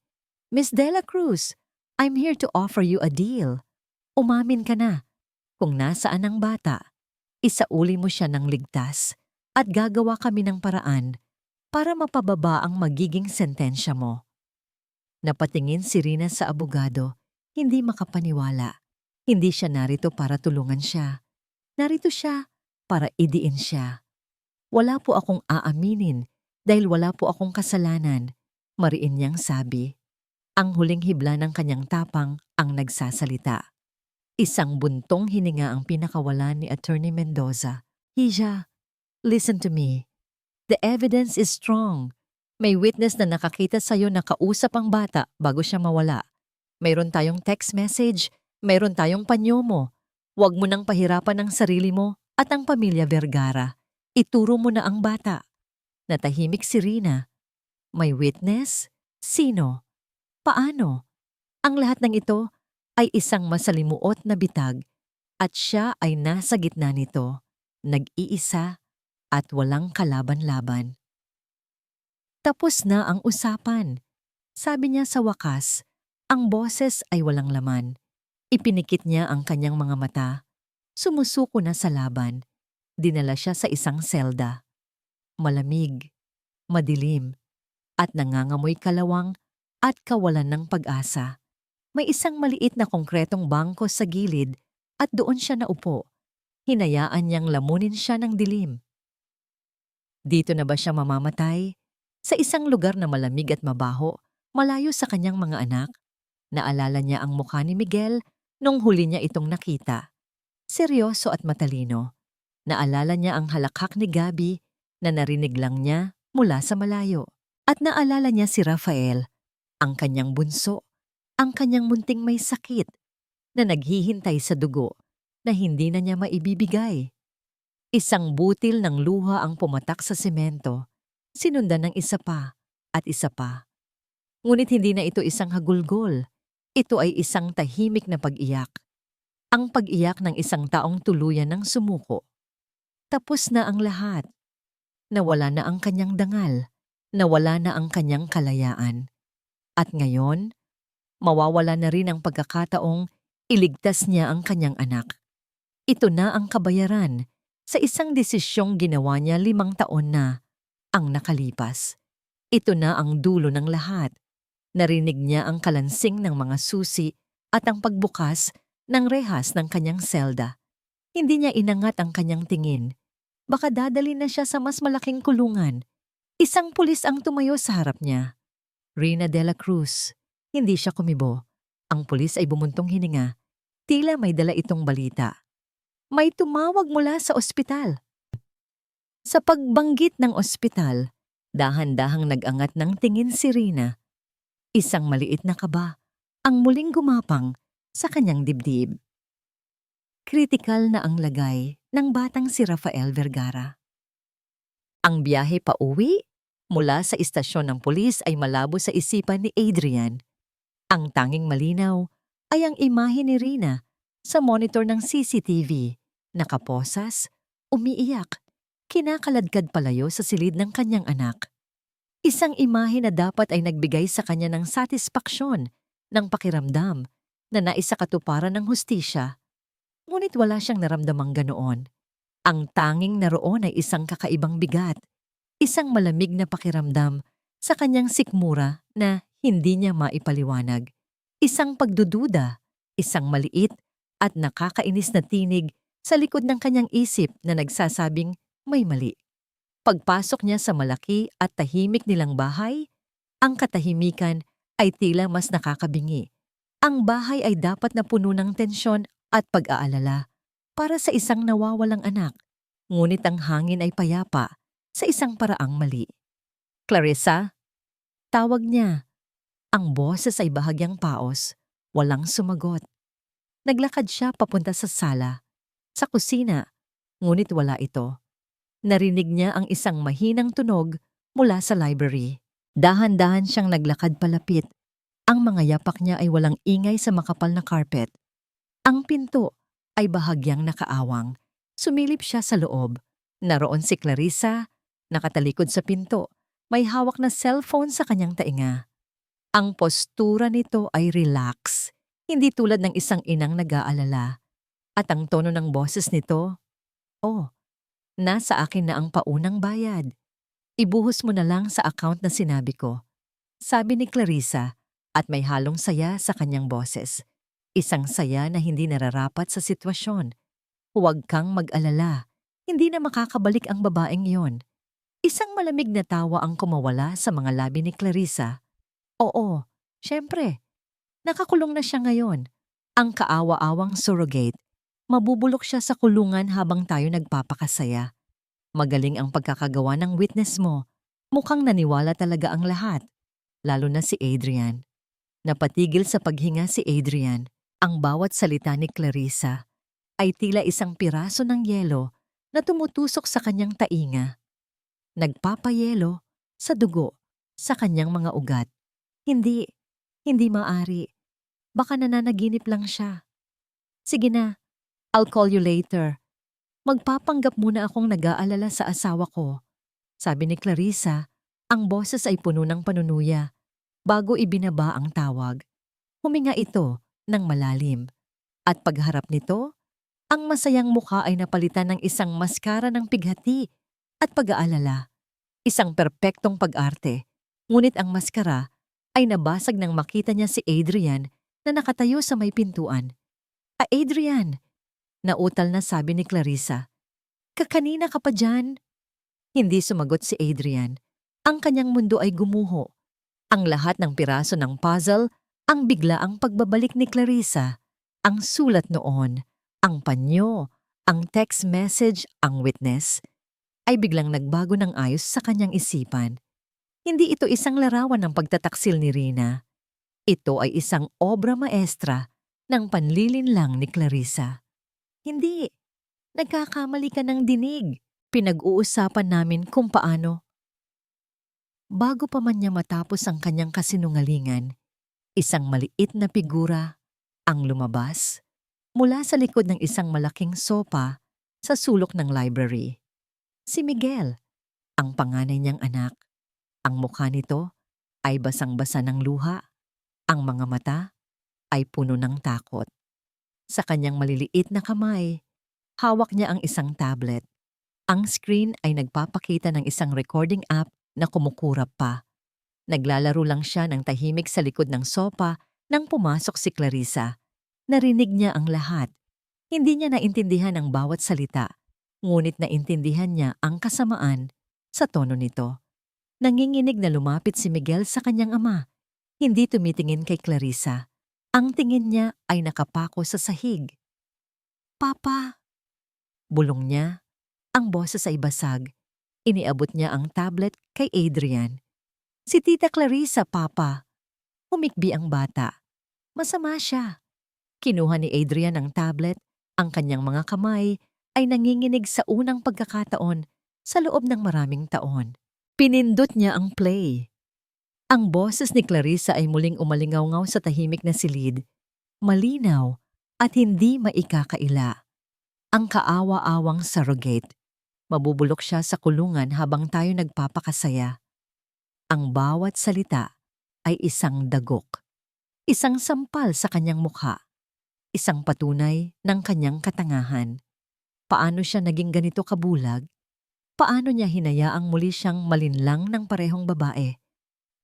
Miss Dela Cruz, I'm here to offer you a deal. Umamin ka na. Kung nasaan ang bata, isauli mo siya ng ligtas at gagawa kami ng paraan para mapababa ang magiging sentensya mo. Napatingin si Rina sa abogado, hindi makapaniwala. Hindi siya narito para tulungan siya. Narito siya para idiin siya. Wala po akong aaminin dahil wala po akong kasalanan, mariin niyang sabi. Ang huling hibla ng kanyang tapang ang nagsasalita. Isang buntong hininga ang pinakawalan ni Attorney Mendoza. Hija, listen to me. The evidence is strong. May witness na nakakita sa'yo na kausap ang bata bago siya mawala. Mayroon tayong text message, mayroon tayong panyo mo. Huwag mo nang pahirapan ang sarili mo at ang pamilya Vergara. Ituro mo na ang bata. Natahimik si Rina. May witness? Sino? Paano? Ang lahat ng ito ay isang masalimuot na bitag at siya ay nasa gitna nito, nag-iisa at walang kalaban-laban. Tapos na ang usapan. Sabi niya sa wakas, ang boses ay walang laman. Ipinikit niya ang kanyang mga mata. Sumusuko na sa laban. Dinala siya sa isang selda. Malamig, madilim, at nangangamoy kalawang at kawalan ng pag-asa. May isang maliit na konkretong bangko sa gilid at doon siya naupo. Hinayaan niyang lamunin siya ng dilim. Dito na ba siya mamamatay? Sa isang lugar na malamig at mabaho, malayo sa kanyang mga anak? Naalala niya ang mukha ni Miguel nung huli niya itong nakita. Seryoso at matalino. Naalala niya ang halakhak ni Gabi na narinig lang niya mula sa malayo. At naalala niya si Rafael, ang kanyang bunso, ang kanyang munting may sakit na naghihintay sa dugo na hindi na niya maibibigay. Isang butil ng luha ang pumatak sa semento, sinundan ng isa pa at isa pa. Ngunit hindi na ito isang hagulgol. Ito ay isang tahimik na pag-iyak. Ang pag-iyak ng isang taong tuluyan ng sumuko. Tapos na ang lahat. Nawala na ang kanyang dangal. Nawala na ang kanyang kalayaan. At ngayon, mawawala na rin ang pagkakataong iligtas niya ang kanyang anak. Ito na ang kabayaran sa isang desisyong ginawa niya 5 taon na ang nakalipas. Ito na ang dulo ng lahat. Narinig niya ang kalansing ng mga susi at ang pagbukas ng rehas ng kanyang selda. Hindi niya inangat ang kanyang tingin. Baka dadali na siya sa mas malaking kulungan. Isang pulis ang tumayo sa harap niya. Rina Dela Cruz. Hindi siya kumibo. Ang pulis ay bumuntong hininga. Tila may dala itong balita. May tumawag mula sa ospital. Sa pagbanggit ng ospital, dahan-dahang nag-angat ng tingin si Rina. Isang maliit na kaba ang muling gumapang sa kanyang dibdib. Kritikal na ang lagay ng batang si Rafael Vergara. Ang biyahe pa uwi mula sa istasyon ng pulis ay malabo sa isipan ni Adrian. Ang tanging malinaw ay ang imahe ni Rina sa monitor ng CCTV. Nakaposas, umiiyak, kinakaladkad palayo sa silid ng kanyang anak. Isang imahe na dapat ay nagbigay sa kanya ng satisfaksyon, ng pakiramdam, na naisakatuparan ng hustisya. Ngunit wala siyang naramdamang ganoon. Ang tanging naroon ay isang kakaibang bigat, isang malamig na pakiramdam sa kanyang sikmura na hindi niya maipaliwanag. Isang pagdududa, isang maliit at nakakainis na tinig sa likod ng kanyang isip na nagsasabing may mali. Pagpasok niya sa malaki at tahimik nilang bahay, ang katahimikan ay tila mas nakakabingi. Ang bahay ay dapat na puno ng tensyon at pag-aalala para sa isang nawawalang anak, ngunit ang hangin ay payapa sa isang paraang mali. "Clarissa?" Tawag niya. Ang boses ay bahagyang paos, walang sumagot. Naglakad siya papunta sa sala, sa kusina, ngunit wala ito. Narinig niya ang isang mahinang tunog mula sa library. Dahan-dahan siyang naglakad palapit. Ang mga yapak niya ay walang ingay sa makapal na carpet. Ang pinto ay bahagyang nakaawang. Sumilip siya sa loob. Naroon si Clarissa, nakatalikod sa pinto. May hawak na cellphone sa kanyang tainga. Ang postura nito ay relax, hindi tulad ng isang inang nag-aalala. At ang tono ng boses nito, "Oh, nasa akin na ang paunang bayad. Ibuhos mo na lang sa account na sinabi ko," sabi ni Clarissa, at may halong saya sa kanyang boses. Isang saya na hindi nararapat sa sitwasyon. Huwag kang mag-alala, hindi na makakabalik ang babaeng iyon. Isang malamig na tawa ang kumawala sa mga labi ni Clarissa. Oo, syempre. Nakakulong na siya ngayon. Ang kaawa-awang surrogate. Mabubulok siya sa kulungan habang tayo nagpapakasaya. Magaling ang pagkakagawa ng witness mo. Mukhang naniwala talaga ang lahat. Lalo na si Adrian. Napatigil sa paghinga si Adrian. Ang bawat salita ni Clarissa ay tila isang piraso ng yelo na tumutusok sa kanyang tainga. Nagpapayelo sa dugo sa kanyang mga ugat. Hindi maari. Baka nananaginip lang siya. Sige na, I'll call you later. Magpapanggap muna akong nag-aalala sa asawa ko, sabi ni Clarissa. Ang boses ay puno ng panunuya. Bago ibinaba ang tawag, huminga ito ng malalim. At pagharap nito, ang masayang mukha ay napalitan ng isang maskara ng pighati at pag-aalala. Isang perpektong pag-arte, ngunit ang maskara ay nabasag nang makita niya si Adrian na nakatayo sa may pintuan. Adrian!" Nautal na sabi ni Clarissa. "Kakanina ka pa dyan?" Hindi sumagot si Adrian. Ang kanyang mundo ay gumuho. Ang lahat ng piraso ng puzzle, ang biglaang pagbabalik ni Clarissa, ang sulat noon, ang panyo, ang text message, ang witness, ay biglang nagbago ng ayos sa kanyang isipan. Hindi ito isang larawan ng pagtataksil ni Rina. Ito ay isang obra maestra ng panlilinlang ni Clarissa. "Hindi. Nagkakamali ka ng dinig. Pinag-uusapan namin kung paano." Bago pa man niya matapos ang kanyang kasinungalingan, isang maliit na figura ang lumabas mula sa likod ng isang malaking sopa sa sulok ng library. Si Miguel, ang panganay niyang anak. Ang mukha nito ay basang-basa ng luha. Ang mga mata ay puno ng takot. Sa kanyang maliliit na kamay, hawak niya ang isang tablet. Ang screen ay nagpapakita ng isang recording app na kumukurap pa. Naglalaro lang siya ng tahimik sa likod ng sopa nang pumasok si Clarissa. Narinig niya ang lahat. Hindi niya naintindihan ang bawat salita, ngunit naintindihan niya ang kasamaan sa tono nito. Nanginginig na lumapit si Miguel sa kanyang ama. Hindi tumitingin kay Clarissa. Ang tingin niya ay nakapako sa sahig. "Papa!" Bulong niya. Ang boses ay basag. Iniabot niya ang tablet kay Adrian. "Si Tita Clarissa, Papa." Humikbi ang bata. Masama siya. Kinuha ni Adrian ang tablet. Ang kanyang mga kamay ay nanginginig sa unang pagkakataon sa loob ng maraming taon. Pinindot niya ang play. Ang boses ni Clarissa ay muling umalingaw-ngaw sa tahimik na silid. malinaw, at hindi maikakaila. Ang kaawa-awang surrogate. Mabubulok siya sa kulungan habang tayo nagpapakasaya. Ang bawat salita ay isang dagok. Isang sampal sa kanyang mukha. Isang patunay ng kanyang katangahan. Paano siya naging ganito kabulag? Paano niya hinayaang muli siyang malinlang ng parehong babae?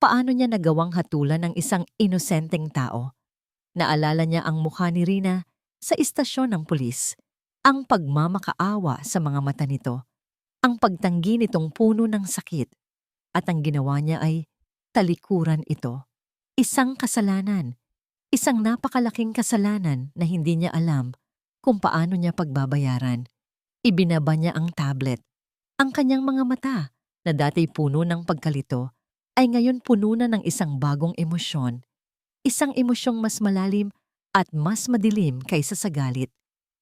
Paano niya nagawang hatulan ng isang inosenteng tao? Naalala niya ang mukha ni Rina sa istasyon ng pulis. Ang pagmamakaawa sa mga mata nito. Ang pagtanggi nitong puno ng sakit. At ang ginawa niya ay talikuran ito. Isang kasalanan. Isang napakalaking kasalanan na hindi niya alam kung paano niya pagbabayaran. Ibinaba niya ang tablet. Ang kanyang mga mata na dati puno ng pagkalito ay ngayon puno na ng isang bagong emosyon. Isang emosyong mas malalim at mas madilim kaysa sa galit.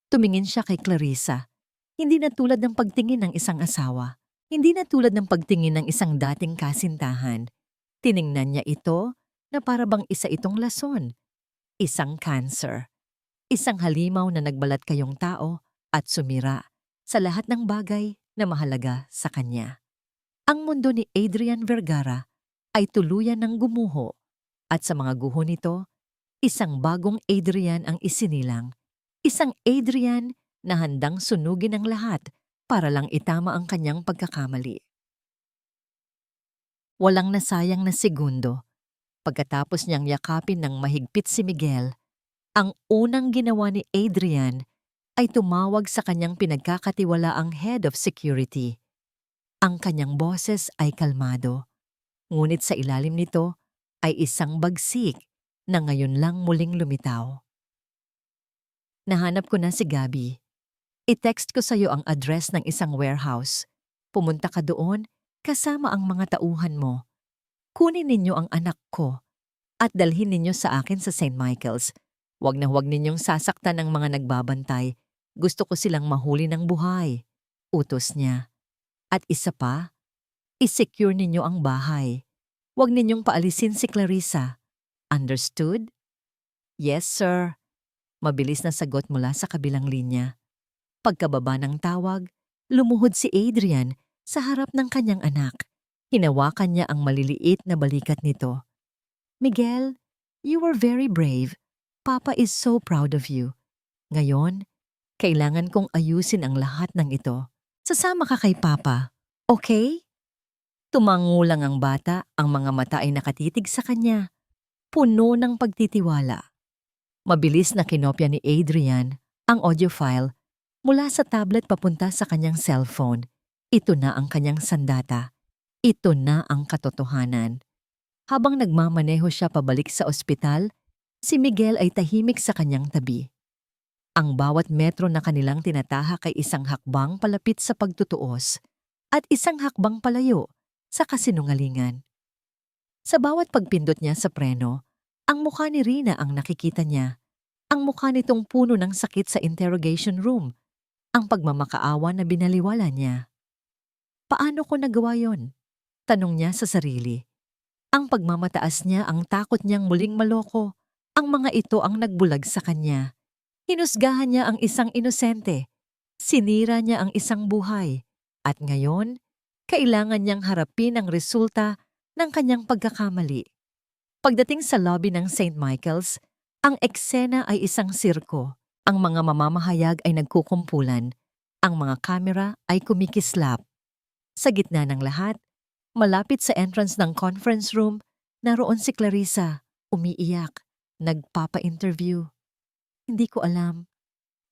Tumingin siya kay Clarissa. Hindi na tulad ng pagtingin ng isang asawa. Hindi na tulad ng pagtingin ng isang dating kasintahan. Tiningnan niya ito na para bang isa itong lason. Isang cancer. Isang halimaw na nagbalat kayong tao at sumira sa lahat ng bagay na mahalaga sa kanya. Ang mundo ni Adrian Vergara ay tuluyan ng gumuho at sa mga guho nito, isang bagong Adrian ang isinilang. Isang Adrian na handang sunugin ang lahat para lang itama ang kanyang pagkakamali. Walang nasayang na segundo. Pagkatapos niyang yakapin ng mahigpit si Miguel, ang unang ginawa ni Adrian ay tumawag sa kanyang pinagkakatiwalaang head of security. Ang kanyang boses ay kalmado, ngunit sa ilalim nito ay isang bagsik na ngayon lang muling lumitaw. Nahanap ko na si Gabby. I-text ko sa iyo ang address ng isang warehouse. Pumunta ka doon kasama ang mga tauhan mo. Kunin ninyo ang anak ko at dalhin ninyo sa akin sa St. Michael's. Huwag na huwag ninyong sasaktan ang mga nagbabantay. Gusto ko silang mahuli ng buhay. Utos niya. At isa pa, i-secure ninyo ang bahay. Huwag ninyong paalisin si Clarissa. Understood? Yes, sir. Mabilis na sagot mula sa kabilang linya. Pagkababa ng tawag, lumuhod si Adrian sa harap ng kanyang anak. Hinawakan niya ang maliliit na balikat nito. Miguel, you were very brave. Papa is so proud of you. Ngayon, kailangan kong ayusin ang lahat ng ito. Sasama ka kay Papa, okay? Tumango lang ang bata, ang mga mata ay nakatitig sa kanya. Puno ng pagtitiwala. Mabilis na kinopya ni Adrian ang audio file mula sa tablet papunta sa kanyang cellphone. Ito na ang kanyang sandata. Ito na ang katotohanan. Habang nagmamaneho siya pabalik sa ospital, si Miguel ay tahimik sa kanyang tabi. Ang bawat metro na kanilang tinatahak ay isang hakbang palapit sa pagtutuos at isang hakbang palayo sa kasinungalingan. Sa bawat pagpindot niya sa preno, ang mukha ni Rina ang nakikita niya. Ang mukha nitong puno ng sakit sa interrogation room. Ang pagmamakaawa na binaliwala niya. Paano ko nagawa yon? Tanong niya sa sarili. Ang pagmamataas niya, ang takot niyang muling maloko, ang mga ito ang nagbulag sa kanya. Hinusgahan niya ang isang inosente. Sinira niya ang isang buhay. At ngayon, kailangan niyang harapin ang resulta ng kanyang pagkakamali. Pagdating sa lobby ng St. Michael's, ang eksena ay isang sirko. Ang mga mamamahayag ay nagkukumpulan. Ang mga kamera ay kumikislap. Sa gitna ng lahat, malapit sa entrance ng conference room, naroon si Clarissa, umiiyak, nagpapa-interview. Hindi ko alam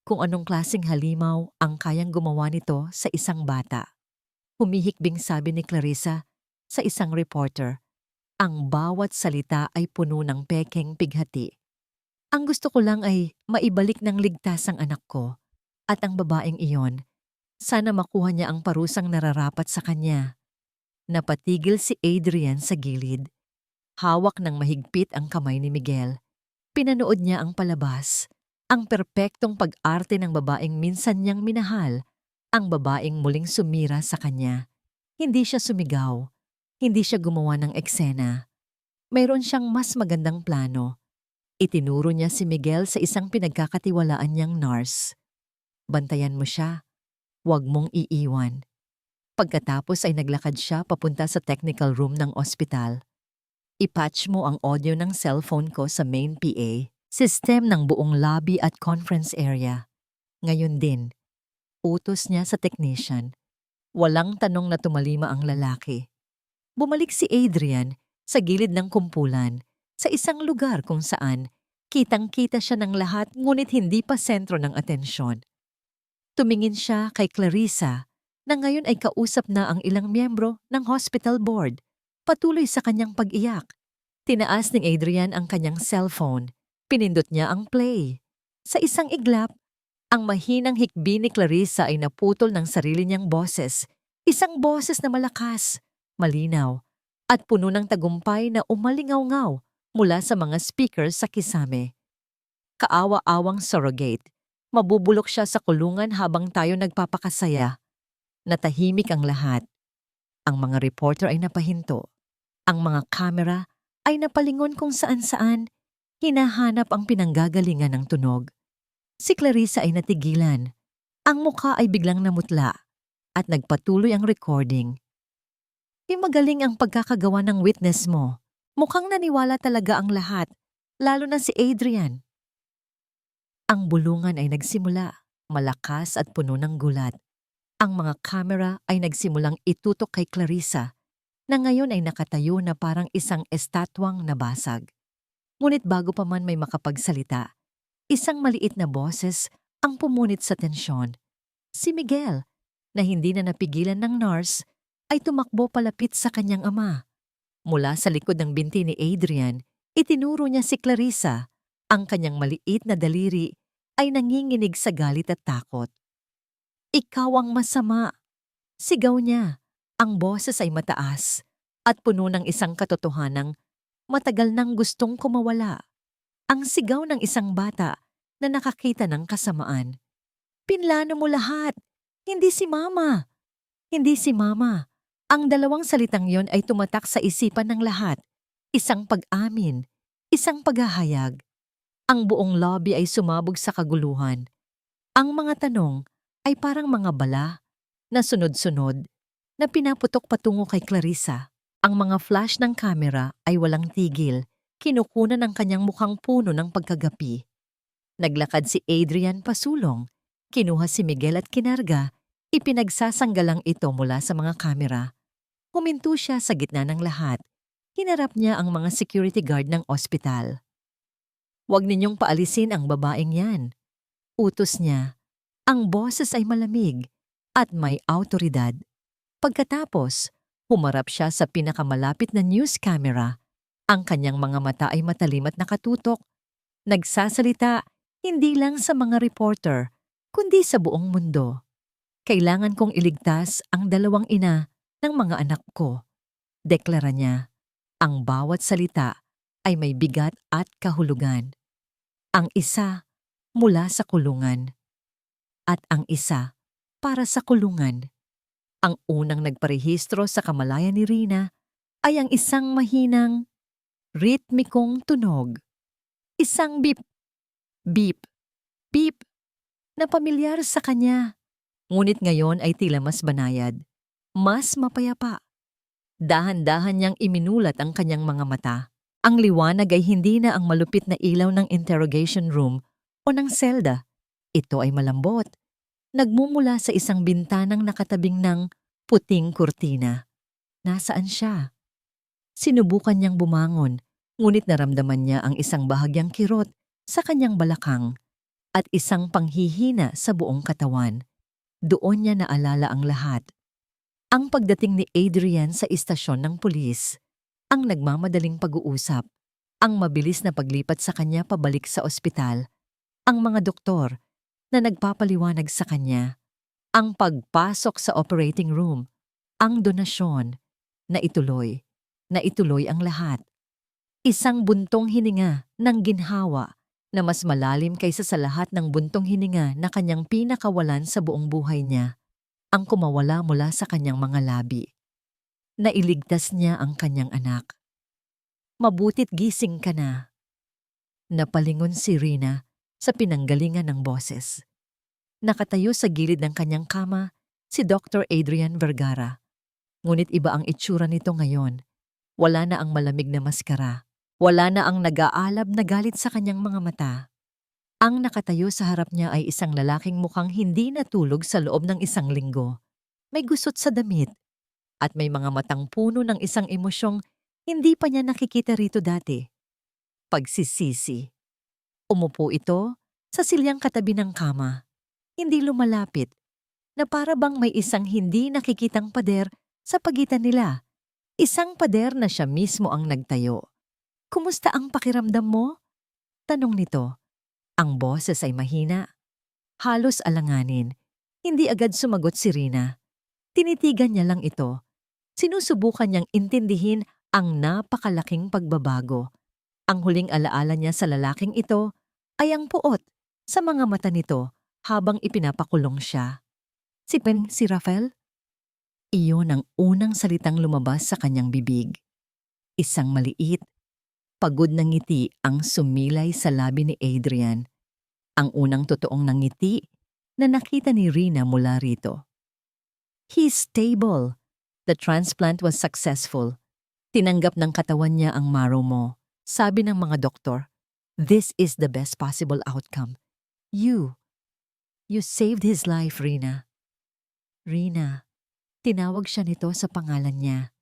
kung anong klaseng halimaw ang kayang gumawa nito sa isang bata. Humihikbing sabi ni Clarissa sa isang reporter. Ang bawat salita ay puno ng pekeng pighati. Ang gusto ko lang ay maibalik ng ligtas ang anak ko at ang babaeng iyon. Sana makuha niya ang parusang nararapat sa kanya. Napatigil si Adrian sa gilid. Hawak ng mahigpit ang kamay ni Miguel. Pinanood niya ang palabas. Ang perpektong pag-arte ng babaeng minsan niyang minahal. Ang babaeng muling sumira sa kanya. Hindi siya sumigaw. Hindi siya gumawa ng eksena. Mayroon siyang mas magandang plano. Itinuro niya si Miguel sa isang pinagkakatiwalaan niyang nurse. Bantayan mo siya, huwag mong iiwan. Pagkatapos ay naglakad siya papunta sa technical room ng ospital. Ipatch mo ang audio ng cellphone ko sa main PA, system ng buong lobby at conference area. Ngayon din, utos niya sa technician. Walang tanong na tumalima ang lalaki. Bumalik si Adrian sa gilid ng kumpulan sa isang lugar kung saan kitang-kita siya ng lahat ngunit hindi pa sentro ng atensyon. Tumingin siya kay Clarissa na ngayon ay kausap na ang ilang miyembro ng hospital board. Patuloy sa kanyang pag-iyak. Tinaas ni Adrian ang kanyang cellphone. Pinindot niya ang play. Sa isang iglap, ang mahinang hikbi ni Clarissa ay naputol ng sarili niyang boses. Isang boses na malakas, malinaw, at puno ng tagumpay na umalingaw-ngaw mula sa mga speakers sa kisame. Kaawa-awang surrogate. Mabubulok siya sa kulungan habang tayo nagpapakasaya. Natahimik ang lahat. Ang mga reporter ay napahinto. Ang mga kamera ay napalingon kung saan-saan. Hinahanap ang pinanggagalingan ng tunog. Si Clarissa ay natigilan. Ang mukha ay biglang namutla at nagpatuloy ang recording. Magaling ang pagkakagawa ng witness mo. Mukhang naniwala talaga ang lahat, lalo na si Adrian. Ang bulungan ay nagsimula, malakas at puno ng gulat. Ang mga kamera ay nagsimulang itutok kay Clarissa, na ngayon ay nakatayo na parang isang estatwang nabasag. Ngunit bago pa man may makapagsalita, isang maliit na boses ang pumunit sa tensyon. Si Miguel, na hindi na napigilan ng nurse, ay tumakbo palapit sa kanyang ama. Mula sa likod ng binti ni Adrian, itinuro niya si Clarissa. Ang kanyang maliit na daliri ay nanginginig sa galit at takot. Ikaw ang masama, sigaw niya. Ang boses ay mataas at puno ng isang katotohanang matagal nang gustong kumawala. Ang sigaw ng isang bata na nakakita ng kasamaan. Pinlano mo lahat, hindi si Mama. Hindi si Mama. Ang dalawang salitang yon ay tumatak sa isipan ng lahat. Isang pag-amin, isang paghahayag. Ang buong lobby ay sumabog sa kaguluhan. Ang mga tanong ay parang mga bala na sunod-sunod na pinaputok patungo kay Clarissa. Ang mga flash ng kamera ay walang tigil, kinukunan ng kanyang mukhang puno ng pagkagapi. Naglakad si Adrian pasulong, kinuha si Miguel at kinarga, ipinagsasanggalang ito mula sa mga kamera. Huminto siya sa gitna ng lahat. Hinarap niya ang mga security guard ng ospital. Huwag ninyong paalisin ang babaeng yan. Utos niya. Ang boses ay malamig at may awtoridad. Pagkatapos, humarap siya sa pinakamalapit na news camera. Ang kanyang mga mata ay matalim at nakatutok. Nagsasalita hindi lang sa mga reporter, kundi sa buong mundo. Kailangan kong iligtas ang dalawang ina ng mga anak ko. Deklara niya. Ang bawat salita ay may bigat at kahulugan. Ang isa mula sa kulungan at ang isa para sa kulungan. Ang unang nagparehistro sa kamalayan ni Rina ay ang isang mahinang, ritmikong tunog. Isang beep, beep, beep na pamilyar sa kanya. Ngunit ngayon ay tila mas banayad, mas mapayapa. Dahan-dahan niyang iminulat ang kanyang mga mata. Ang liwanag ay hindi na ang malupit na ilaw ng interrogation room o ng selda. Ito ay malambot. Nagmumula sa isang bintanang nakatabing ng puting kurtina. Nasaan siya? Sinubukan niyang bumangon, ngunit naramdaman niya ang isang bahagyang kirot sa kanyang balakang at isang panghihina sa buong katawan. Doon niya naalala ang lahat. Ang pagdating ni Adrian sa istasyon ng pulis, ang nagmamadaling pag-uusap, ang mabilis na paglipat sa kanya pabalik sa ospital, ang mga doktor na nagpapaliwanag sa kanya, ang pagpasok sa operating room, ang donasyon, na ituloy ang lahat. Isang buntong hininga ng ginhawa na mas malalim kaysa sa lahat ng buntong hininga na kanyang pinakawalan sa buong buhay niya, ang kumawala mula sa kanyang mga labi. Nailigtas niya ang kanyang anak. Mabutit gising ka na. Napalingon si Rina sa pinanggalingan ng boses. Nakatayo sa gilid ng kanyang kama si Dr. Adrian Vergara. Ngunit iba ang itsura nito ngayon. Wala na ang malamig na maskara. Wala na ang nag-aalab na galit sa kanyang mga mata. Ang nakatayo sa harap niya ay isang lalaking mukhang hindi natulog sa loob ng isang linggo. May gusot sa damit at may mga matang puno ng isang emosyong hindi pa niya nakikita rito dati. Pagsisisi. Umupo ito sa silyang katabi ng kama. Hindi lumalapit, na para bang may isang hindi nakikitang pader sa pagitan nila. Isang pader na siya mismo ang nagtayo. "Kumusta ang pakiramdam mo?" tanong nito. Ang boses ay mahina. Halos alanganin. Hindi agad sumagot si Rina. Tinitigan niya lang ito. Sinusubukan niyang intindihin ang napakalaking pagbabago. Ang huling alaala niya sa lalaking ito ay ang puot sa mga mata nito habang ipinapakulong siya. Si Rafael? Iyon ang unang salitang lumabas sa kanyang bibig. Isang maliit, pagod na ngiti ang sumilay sa labi ni Adrian. Ang unang totoong nangiti na nakita ni Rina mula rito. "He's stable. The transplant was successful. Tinanggap ng katawan niya ang marrow mo. Sabi ng mga doktor, this is the best possible outcome. You saved his life, Rina." Rina, tinawag siya nito sa pangalan niya.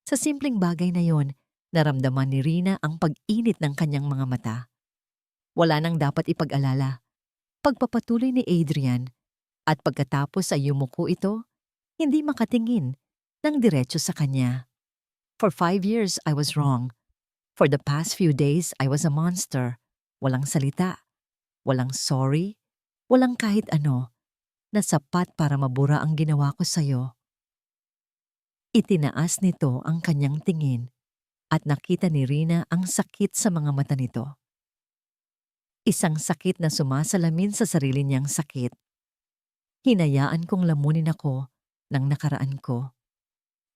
Sa simpleng bagay na yon, naramdaman ni Rina ang pag-init ng kanyang mga mata. Wala nang dapat ipag-alala. Pagpapatuloy ni Adrian, at pagkatapos ay yumuko ito, hindi makatingin ng diretso sa kanya. "For 5 years, I was wrong. For the past few days, I was a monster." Walang salita, walang sorry, walang kahit ano, na sapat para mabura ang ginawa ko sa'yo. Itinaas nito ang kanyang tingin at nakita ni Rina ang sakit sa mga mata nito. Isang sakit na sumasalamin sa sarili niyang sakit. "Hinayaan kong lamunin ako ng nakaraan ko.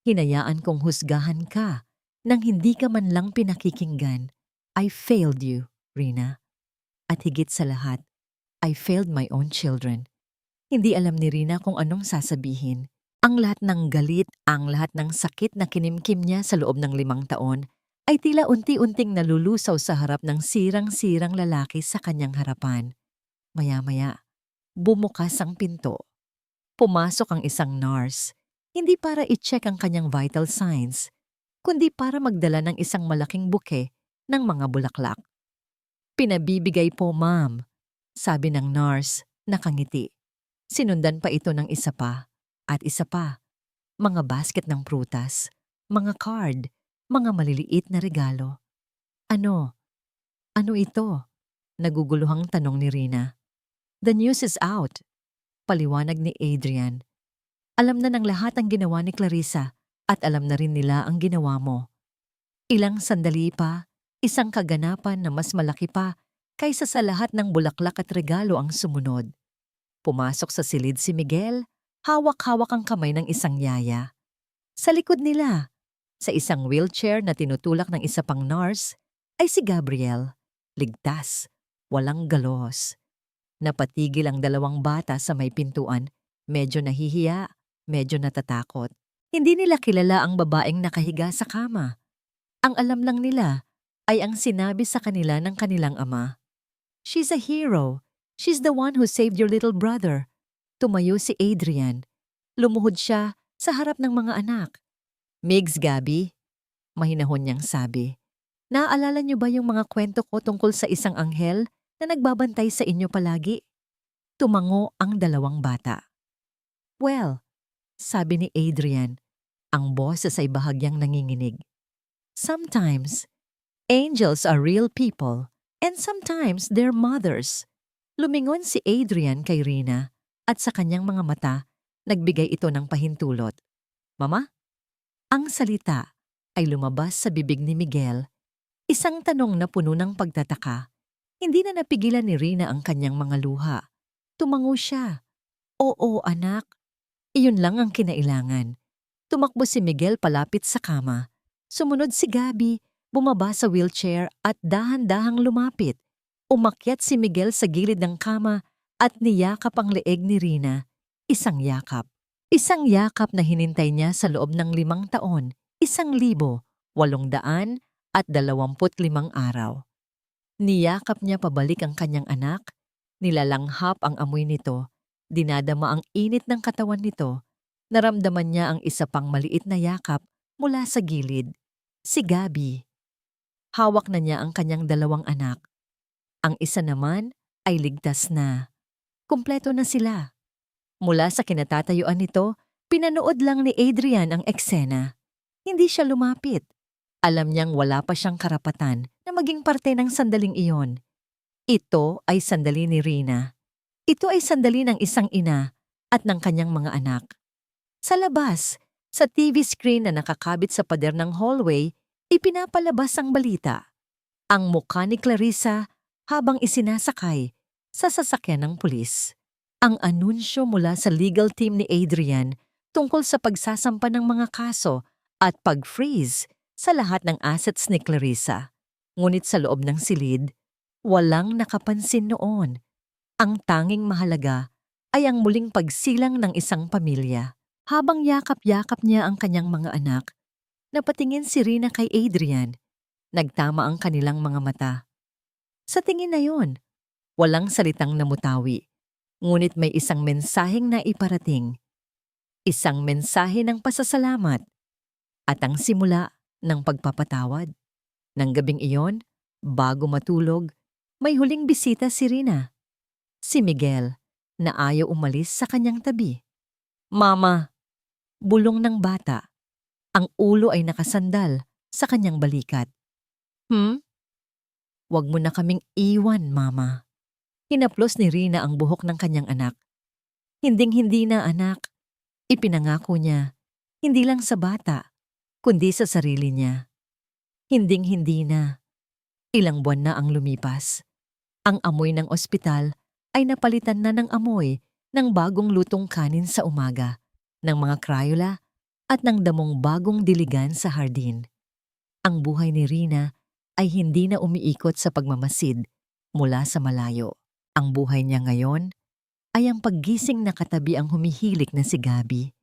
Hinayaan kong husgahan ka nang hindi ka man lang pinakikinggan. I failed you, Rina. At higit sa lahat, I failed my own children." Hindi alam ni Rina kung anong sasabihin. Ang lahat ng galit, ang lahat ng sakit na kinimkim niya sa loob ng 5 taon ay tila unti-unting nalulusaw sa harap ng sirang-sirang lalaki sa kanyang harapan. Maya-maya, bumukas ang pinto. Pumasok ang isang nurse, hindi para i-check ang kanyang vital signs, kundi para magdala ng isang malaking buke ng mga bulaklak. "Pinabibigay po, ma'am," sabi ng nurse, nakangiti. Sinundan pa ito ng isa pa at isa pa. Mga basket ng prutas, mga card, mga maliliit na regalo. Ano? Ano ito?" Naguguluhang tanong ni Rina. "The news is out," paliwanag ni Adrian. "Alam na ng lahat ang ginawa ni Clarissa at alam na rin nila ang ginawa mo. Ilang sandali pa, isang kaganapan na mas malaki pa kaysa sa lahat ng bulaklak at regalo ang sumunod." Pumasok sa silid si Miguel, hawak-hawak ang kamay ng isang yaya. Sa likod nila, sa isang wheelchair na tinutulak ng isa pang nurse, ay si Gabriel. Ligtas, walang galos. Napatigil ang 2 bata sa may pintuan, medyo nahihiya, medyo natatakot. Hindi nila kilala ang babaeng nakahiga sa kama. Ang alam lang nila ay ang sinabi sa kanila ng kanilang ama. "She's a hero. She's the one who saved your little brother." Tumayo si Adrian. Lumuhod siya sa harap ng mga anak. "Migs, Gabby," mahinahon niyang sabi. "Naaalala niyo ba yung mga kwento ko tungkol sa isang anghel na nagbabantay sa inyo palagi?" Tumango ang 2 bata. "Well," sabi ni Adrian, ang boses ay bahagyang nanginginig. "Sometimes, angels are real people and sometimes they're mothers." Lumingon si Adrian kay Rina at sa kanyang mga mata, nagbigay ito ng pahintulot. "Mama?" Ang salita ay lumabas sa bibig ni Miguel. Isang tanong na puno ng pagtataka. Hindi na napigilan ni Rina ang kanyang mga luha. Tumango siya. "Oo, anak. Iyon lang ang kinailangan." Tumakbo si Miguel palapit sa kama. Sumunod si Gabby, bumaba sa wheelchair at dahan-dahang lumapit. Umakyat si Miguel sa gilid ng kama at niyakap ang leeg ni Rina. Isang yakap. Isang yakap na hinintay niya sa loob ng 5 taon, 1,825 araw. Niyakap niya pabalik ang kanyang anak, nilalanghap ang amoy nito, dinadama ang init ng katawan nito, naramdaman niya ang isa pang maliit na yakap mula sa gilid, si Gabby. Hawak na niya ang kanyang 2 anak. Ang isa naman ay ligtas na. Kumpleto na sila. Mula sa kinatatayuan nito, pinanood lang ni Adrian ang eksena. Hindi siya lumapit. Alam niyang wala pa siyang karapatan na maging parte ng sandaling iyon. Ito ay sandali ni Rina. Ito ay sandali ng isang ina at ng kanyang mga anak. Sa labas, sa TV screen na nakakabit sa pader ng hallway, ipinapalabas ang balita. Ang mukha ni Clarissa habang isinasakay sa sasakyan ng pulis. Ang anunsyo mula sa legal team ni Adrian tungkol sa pagsasampa ng mga kaso at pag-freeze sa lahat ng assets ni Clarissa. Ngunit sa loob ng silid, walang nakapansin noon. Ang tanging mahalaga ay ang muling pagsilang ng isang pamilya. Habang yakap-yakap niya ang kanyang mga anak, napatingin si Rina kay Adrian. Nagtama ang kanilang mga mata. Sa tingin na yon, walang salitang namutawi. Ngunit may isang mensaheng na iparating. Isang mensahe ng pasasalamat at ang simula ng pagpapatawad. Nang gabing iyon, bago matulog, may huling bisita si Rina. Si Miguel, na ayaw umalis sa kanyang tabi. Mama, bulong ng bata. Ang ulo ay nakasandal sa kanyang balikat. Huwag mo na kaming iwan, Mama. Hinaplos ni Rina ang buhok ng kanyang anak. Hinding-hindi na, anak. Ipinangako niya, hindi lang sa bata, kundi sa sarili niya. Hinding-hindi na. Ilang buwan na ang lumipas. Ang amoy ng ospital ay napalitan na ng amoy ng bagong lutong kanin sa umaga, ng mga cryola at ng damong bagong diligan sa hardin. Ang buhay ni Rina ay hindi na umiikot sa pagmamasid mula sa malayo. Ang buhay niya ngayon ay ang paggising na katabi ang humihilik na si Gabby,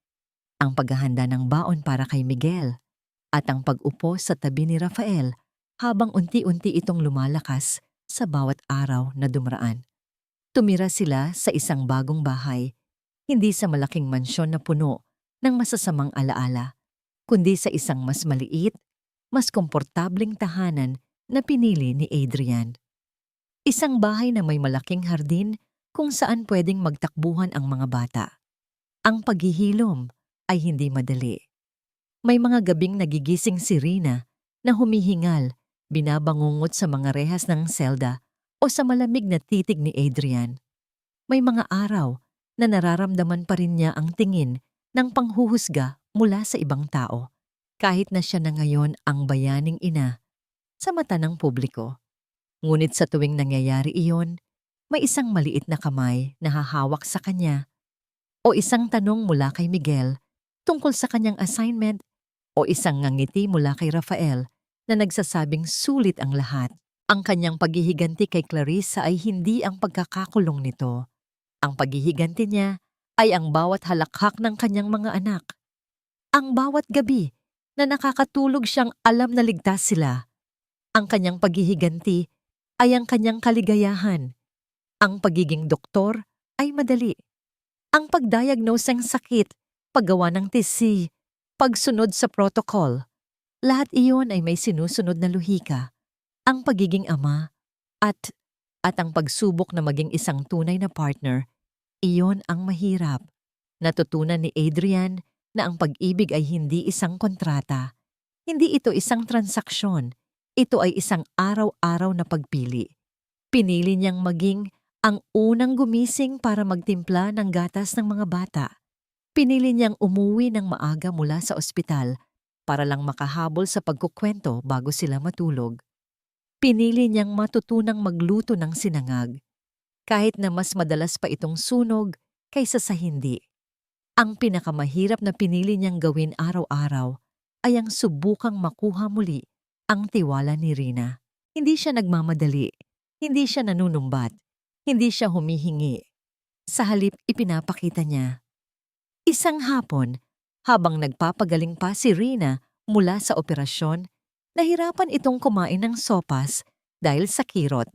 ang paghahanda ng baon para kay Miguel, at ang pag-upo sa tabi ni Rafael habang unti-unti itong lumalakas sa bawat araw na dumaraan. Tumira sila sa isang bagong bahay, hindi sa malaking mansyon na puno ng masasamang alaala, kundi sa isang mas maliit, mas komportableng tahanan na pinili ni Adrian. Isang bahay na may malaking hardin kung saan pwedeng magtakbuhan ang mga bata. Ang paghihilom ay hindi madali. May mga gabing nagigising si Rina na humihingal, binabangungot sa mga rehas ng selda o sa malamig na titig ni Adrian. May mga araw na nararamdaman pa rin niya ang tingin ng panghuhusga mula sa ibang tao, kahit na siya na ngayon ang bayaning ina sa mata ng publiko. Ngunit sa tuwing nangyayari iyon, may isang maliit na kamay na hahawak sa kanya o isang tanong mula kay Miguel tungkol sa kanyang assignment o isang ngangiti mula kay Rafael na nagsasabing sulit ang lahat. Ang kanyang paghihiganti kay Clarissa ay hindi ang pagkakakulong nito. Ang paghihiganti niya ay ang bawat halakhak ng kanyang mga anak. Ang bawat gabi na nakakatulog siyang alam na ligtas sila. Ang kanyang paghihiganti ay ang kanyang kaligayahan. Ang pagiging doktor ay madali. Ang pagdiagnose ng sakit, paggawa ng TC, pagsunod sa protocol, lahat iyon ay may sinusunod na luhika. Ang pagiging ama at ang pagsubok na maging isang tunay na partner, iyon ang mahirap. Natutunan ni Adrian na ang pag-ibig ay hindi isang kontrata. Hindi ito isang transaksyon. Ito ay isang araw-araw na pagpili. Pinili niyang maging ang unang gumising para magtimpla ng gatas ng mga bata. Pinili niyang umuwi ng maaga mula sa ospital para lang makahabol sa pagkukwento bago sila matulog. Pinili niyang matutunang magluto ng sinangag, kahit na mas madalas pa itong sunog kaysa sa hindi. Ang pinakamahirap na pinili niyang gawin araw-araw ay ang subukang makuha muli ang tiwala ni Rina. Hindi siya nagmamadali. Hindi siya nanunumbat, hindi siya humihingi. Sa halip ipinapakita niya. Isang hapon, habang nagpapagaling pa si Rina mula sa operasyon, nahirapan itong kumain ng sopas dahil sa kirot.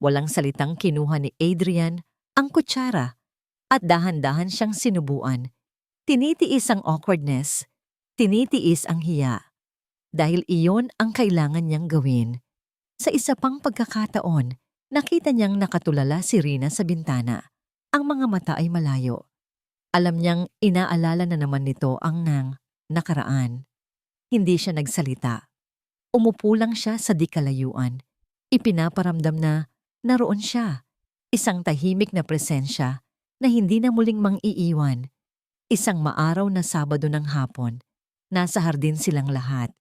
Walang salitang kinuha ni Adrian ang kutsara at dahan-dahan siyang sinubuan. Tinitiis ang awkwardness, tinitiis ang hiya, dahil iyon ang kailangan niyang gawin. Sa isa pang pagkakataon, nakita niyang nakatulala si Rina sa bintana. Ang mga mata ay malayo. Alam niyang inaalala na naman nito ang nakaraan. Hindi siya nagsalita. Umupo lang siya sa di kalayuan. Ipinaparamdam na naroon siya. Isang tahimik na presensya na hindi na muling mang-iiwan. Isang maaraw na Sabado ng hapon. Nasa hardin silang lahat.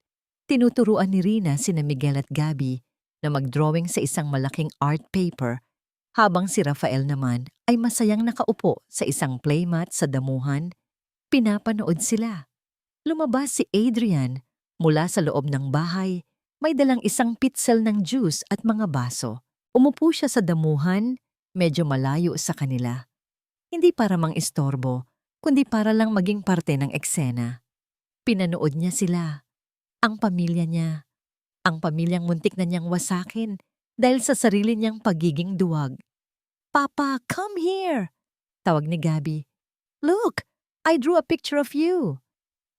Tinuturuan ni Rina sina Miguel at Gabby na mag-drawing sa isang malaking art paper, habang si Rafael naman ay masayang nakaupo sa isang playmat sa damuhan. Pinapanood sila. Lumabas si Adrian mula sa loob ng bahay. May dalang isang pitzel ng juice at mga baso. Umupo siya sa damuhan, medyo malayo sa kanila. Hindi para mang-istorbo, kundi para lang maging parte ng eksena. Pinanood niya sila, ang pamilya niya, ang pamilyang muntik na niyang wasakin dahil sa sarili niyang pagiging duwag. "Papa, come here!" Tawag ni Gabby. "Look, I drew a picture of you."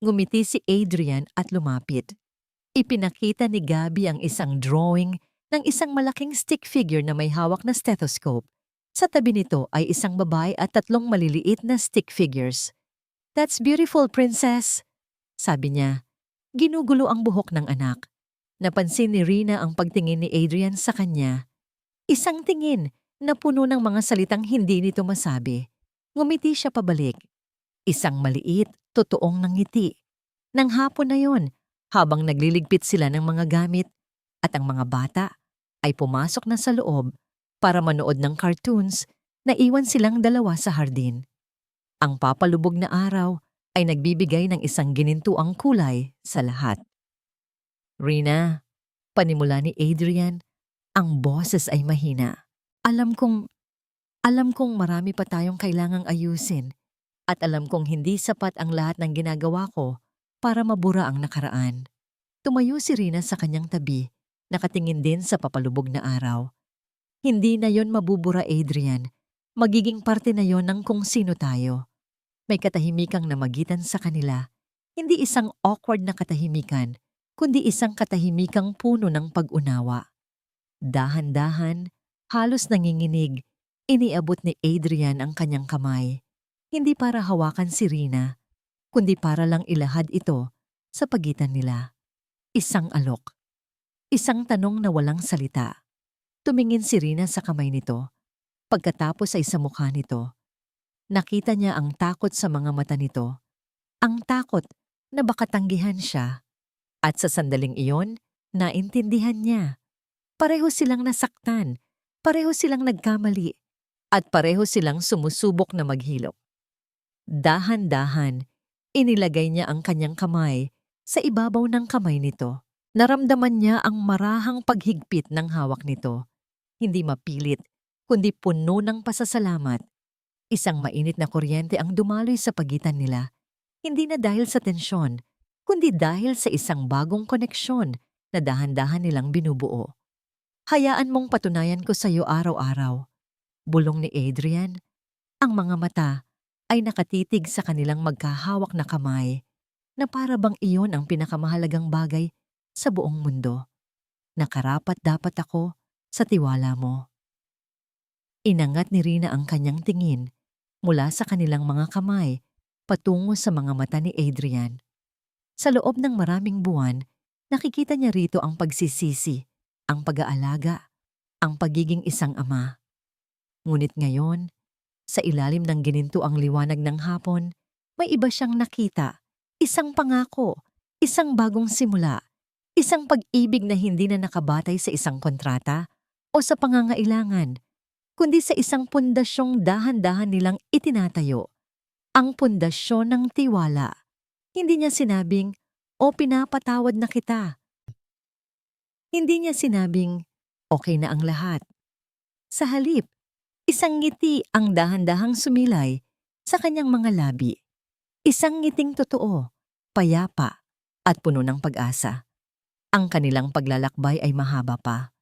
Ngumiti si Adrian at lumapit. Ipinakita ni Gabby ang isang drawing ng isang malaking stick figure na may hawak na stethoscope. Sa tabi nito ay isang babae at 3 maliliit na stick figures. "That's beautiful, princess," sabi niya. Ginugulo ang buhok ng anak. Napansin ni Rina ang pagtingin ni Adrian sa kanya. Isang tingin na puno ng mga salitang hindi nito masabi. Ngumiti siya pabalik. Isang maliit, totoong nangiti. Nang hapon na yon, habang nagliligpit sila ng mga gamit, at ang mga bata ay pumasok na sa loob para manood ng cartoons, na iwan silang dalawa sa hardin. Ang papalubog na araw ay nagbibigay ng isang ginintuang kulay sa lahat. "Rina," panimula ni Adrian, ang boses ay mahina. Alam kong marami pa tayong kailangang ayusin at alam kong hindi sapat ang lahat ng ginagawa ko para mabura ang nakaraan." Tumayo si Rina sa kanyang tabi, nakatingin din sa papalubog na araw. Hindi na yon mabubura, Adrian. Magiging parte na yon ng kung sino tayo. May katahimikang namagitan sa kanila. Hindi isang awkward na katahimikan, kundi isang katahimikang puno ng pag-unawa. Dahan-dahan, halos nanginginig, iniabot ni Adrian ang kanyang kamay. Hindi para hawakan si Rina, kundi para lang ilahad ito sa pagitan nila. Isang alok. Isang tanong na walang salita. Tumingin si Rina sa kamay nito. Pagkatapos ay sa mukha nito. Nakita niya ang takot sa mga mata nito. Ang takot na baka tanggihan siya. At sa sandaling iyon, naintindihan niya. Pareho silang nasaktan, pareho silang nagkamali, at pareho silang sumusubok na maghilok. Dahan-dahan, inilagay niya ang kanyang kamay sa ibabaw ng kamay nito. Naramdaman niya ang marahang paghigpit ng hawak nito. Hindi mapilit, kundi puno ng pasasalamat. Isang mainit na kuryente ang dumaloy sa pagitan nila. Hindi na dahil sa tensyon, kundi dahil sa isang bagong koneksyon na dahan-dahan nilang binubuo. "Hayaan mong patunayan ko sa iyo araw-araw," bulong ni Adrian. Ang mga mata ay nakatitig sa kanilang magkahawak na kamay, na para bang iyon ang pinakamahalagang bagay sa buong mundo. "Nakarapat-dapat ako sa tiwala mo." Inangat ni Rina ang kanyang tingin mula sa kanilang mga kamay patungo sa mga mata ni Adrian. Sa loob ng maraming buwan, nakikita niya rito ang pagsisisi, ang pag-aalaga, ang pagiging isang ama. Ngunit ngayon, sa ilalim ng ginintuang liwanag ng hapon, may iba siyang nakita. Isang pangako, isang bagong simula, isang pag-ibig na hindi na nakabatay sa isang kontrata o sa pangangailangan, kundi sa isang pundasyong dahan-dahan nilang itinatayo. Ang pundasyon ng tiwala. Hindi niya sinabing, "O, pinapatawad na kita." Hindi niya sinabing, "Okay na ang lahat." Sa halip, isang ngiti ang dahan-dahang sumilay sa kanyang mga labi. Isang ngiting totoo, payapa, at puno ng pag-asa. Ang kanilang paglalakbay ay mahaba pa.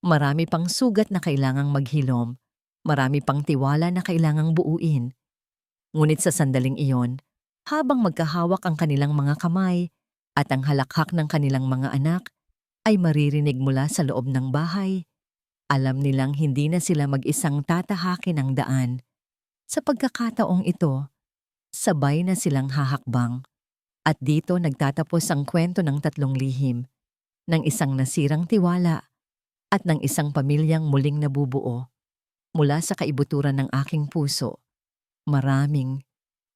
Marami pang sugat na kailangang maghilom, marami pang tiwala na kailangang buuin. Ngunit sa sandaling iyon, habang magkahawak ang kanilang mga kamay at ang halakhak ng kanilang mga anak ay maririnig mula sa loob ng bahay, alam nilang hindi na sila mag-isang tatahakin ang daan. Sa pagkakataong ito, sabay na silang hahakbang. At dito nagtatapos ang kwento ng tatlong lihim, ng isang nasirang tiwala at ng isang pamilyang muling nabubuo. Mula sa kaibuturan ng aking puso, maraming,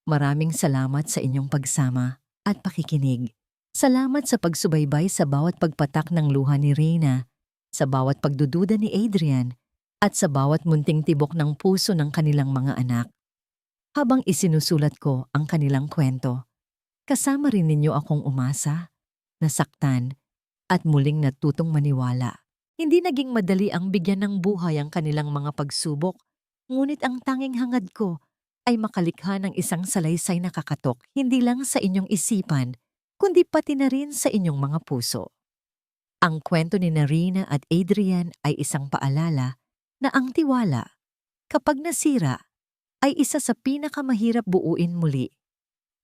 maraming salamat sa inyong pagsama at pakikinig. Salamat sa pagsubaybay sa bawat pagpatak ng luha ni Reyna, sa bawat pagdududa ni Adrian, at sa bawat munting tibok ng puso ng kanilang mga anak. Habang isinusulat ko ang kanilang kwento, kasama rin ninyo akong umasa, nasaktan, at muling natutong maniwala. Hindi naging madali ang bigyan ng buhay ang kanilang mga pagsubok, ngunit ang tanging hangad ko ay makalikha ng isang salaysay na kakatok hindi lang sa inyong isipan, kundi pati na rin sa inyong mga puso. Ang kwento ni Narina at Adrian ay isang paalala na ang tiwala, kapag nasira, ay isa sa pinakamahirap buuin muli.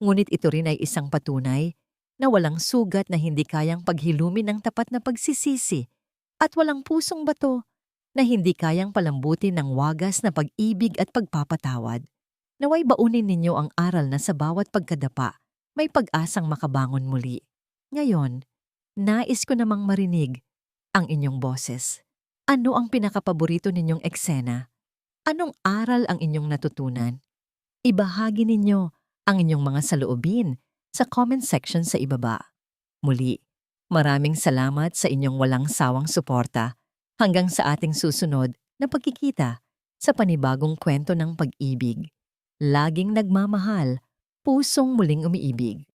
Ngunit ito rin ay isang patunay na walang sugat na hindi kayang paghilumin ng tapat na pagsisisi at walang pusong bato na hindi kayang palambutin ng wagas na pag-ibig at pagpapatawad. Naway baunin ninyo ang aral na sa bawat pagkadapa may pag-asang makabangon muli. Ngayon, nais ko namang marinig ang inyong boses. Ano ang pinakapaborito ninyong eksena? Anong aral ang inyong natutunan? Ibahagi ninyo ang inyong mga saloobin sa comment section sa ibaba. Muli, maraming salamat sa inyong walang sawang suporta hanggang sa ating susunod na pagkikita sa panibagong kwento ng pag-ibig. Laging nagmamahal, pusong muling umiibig.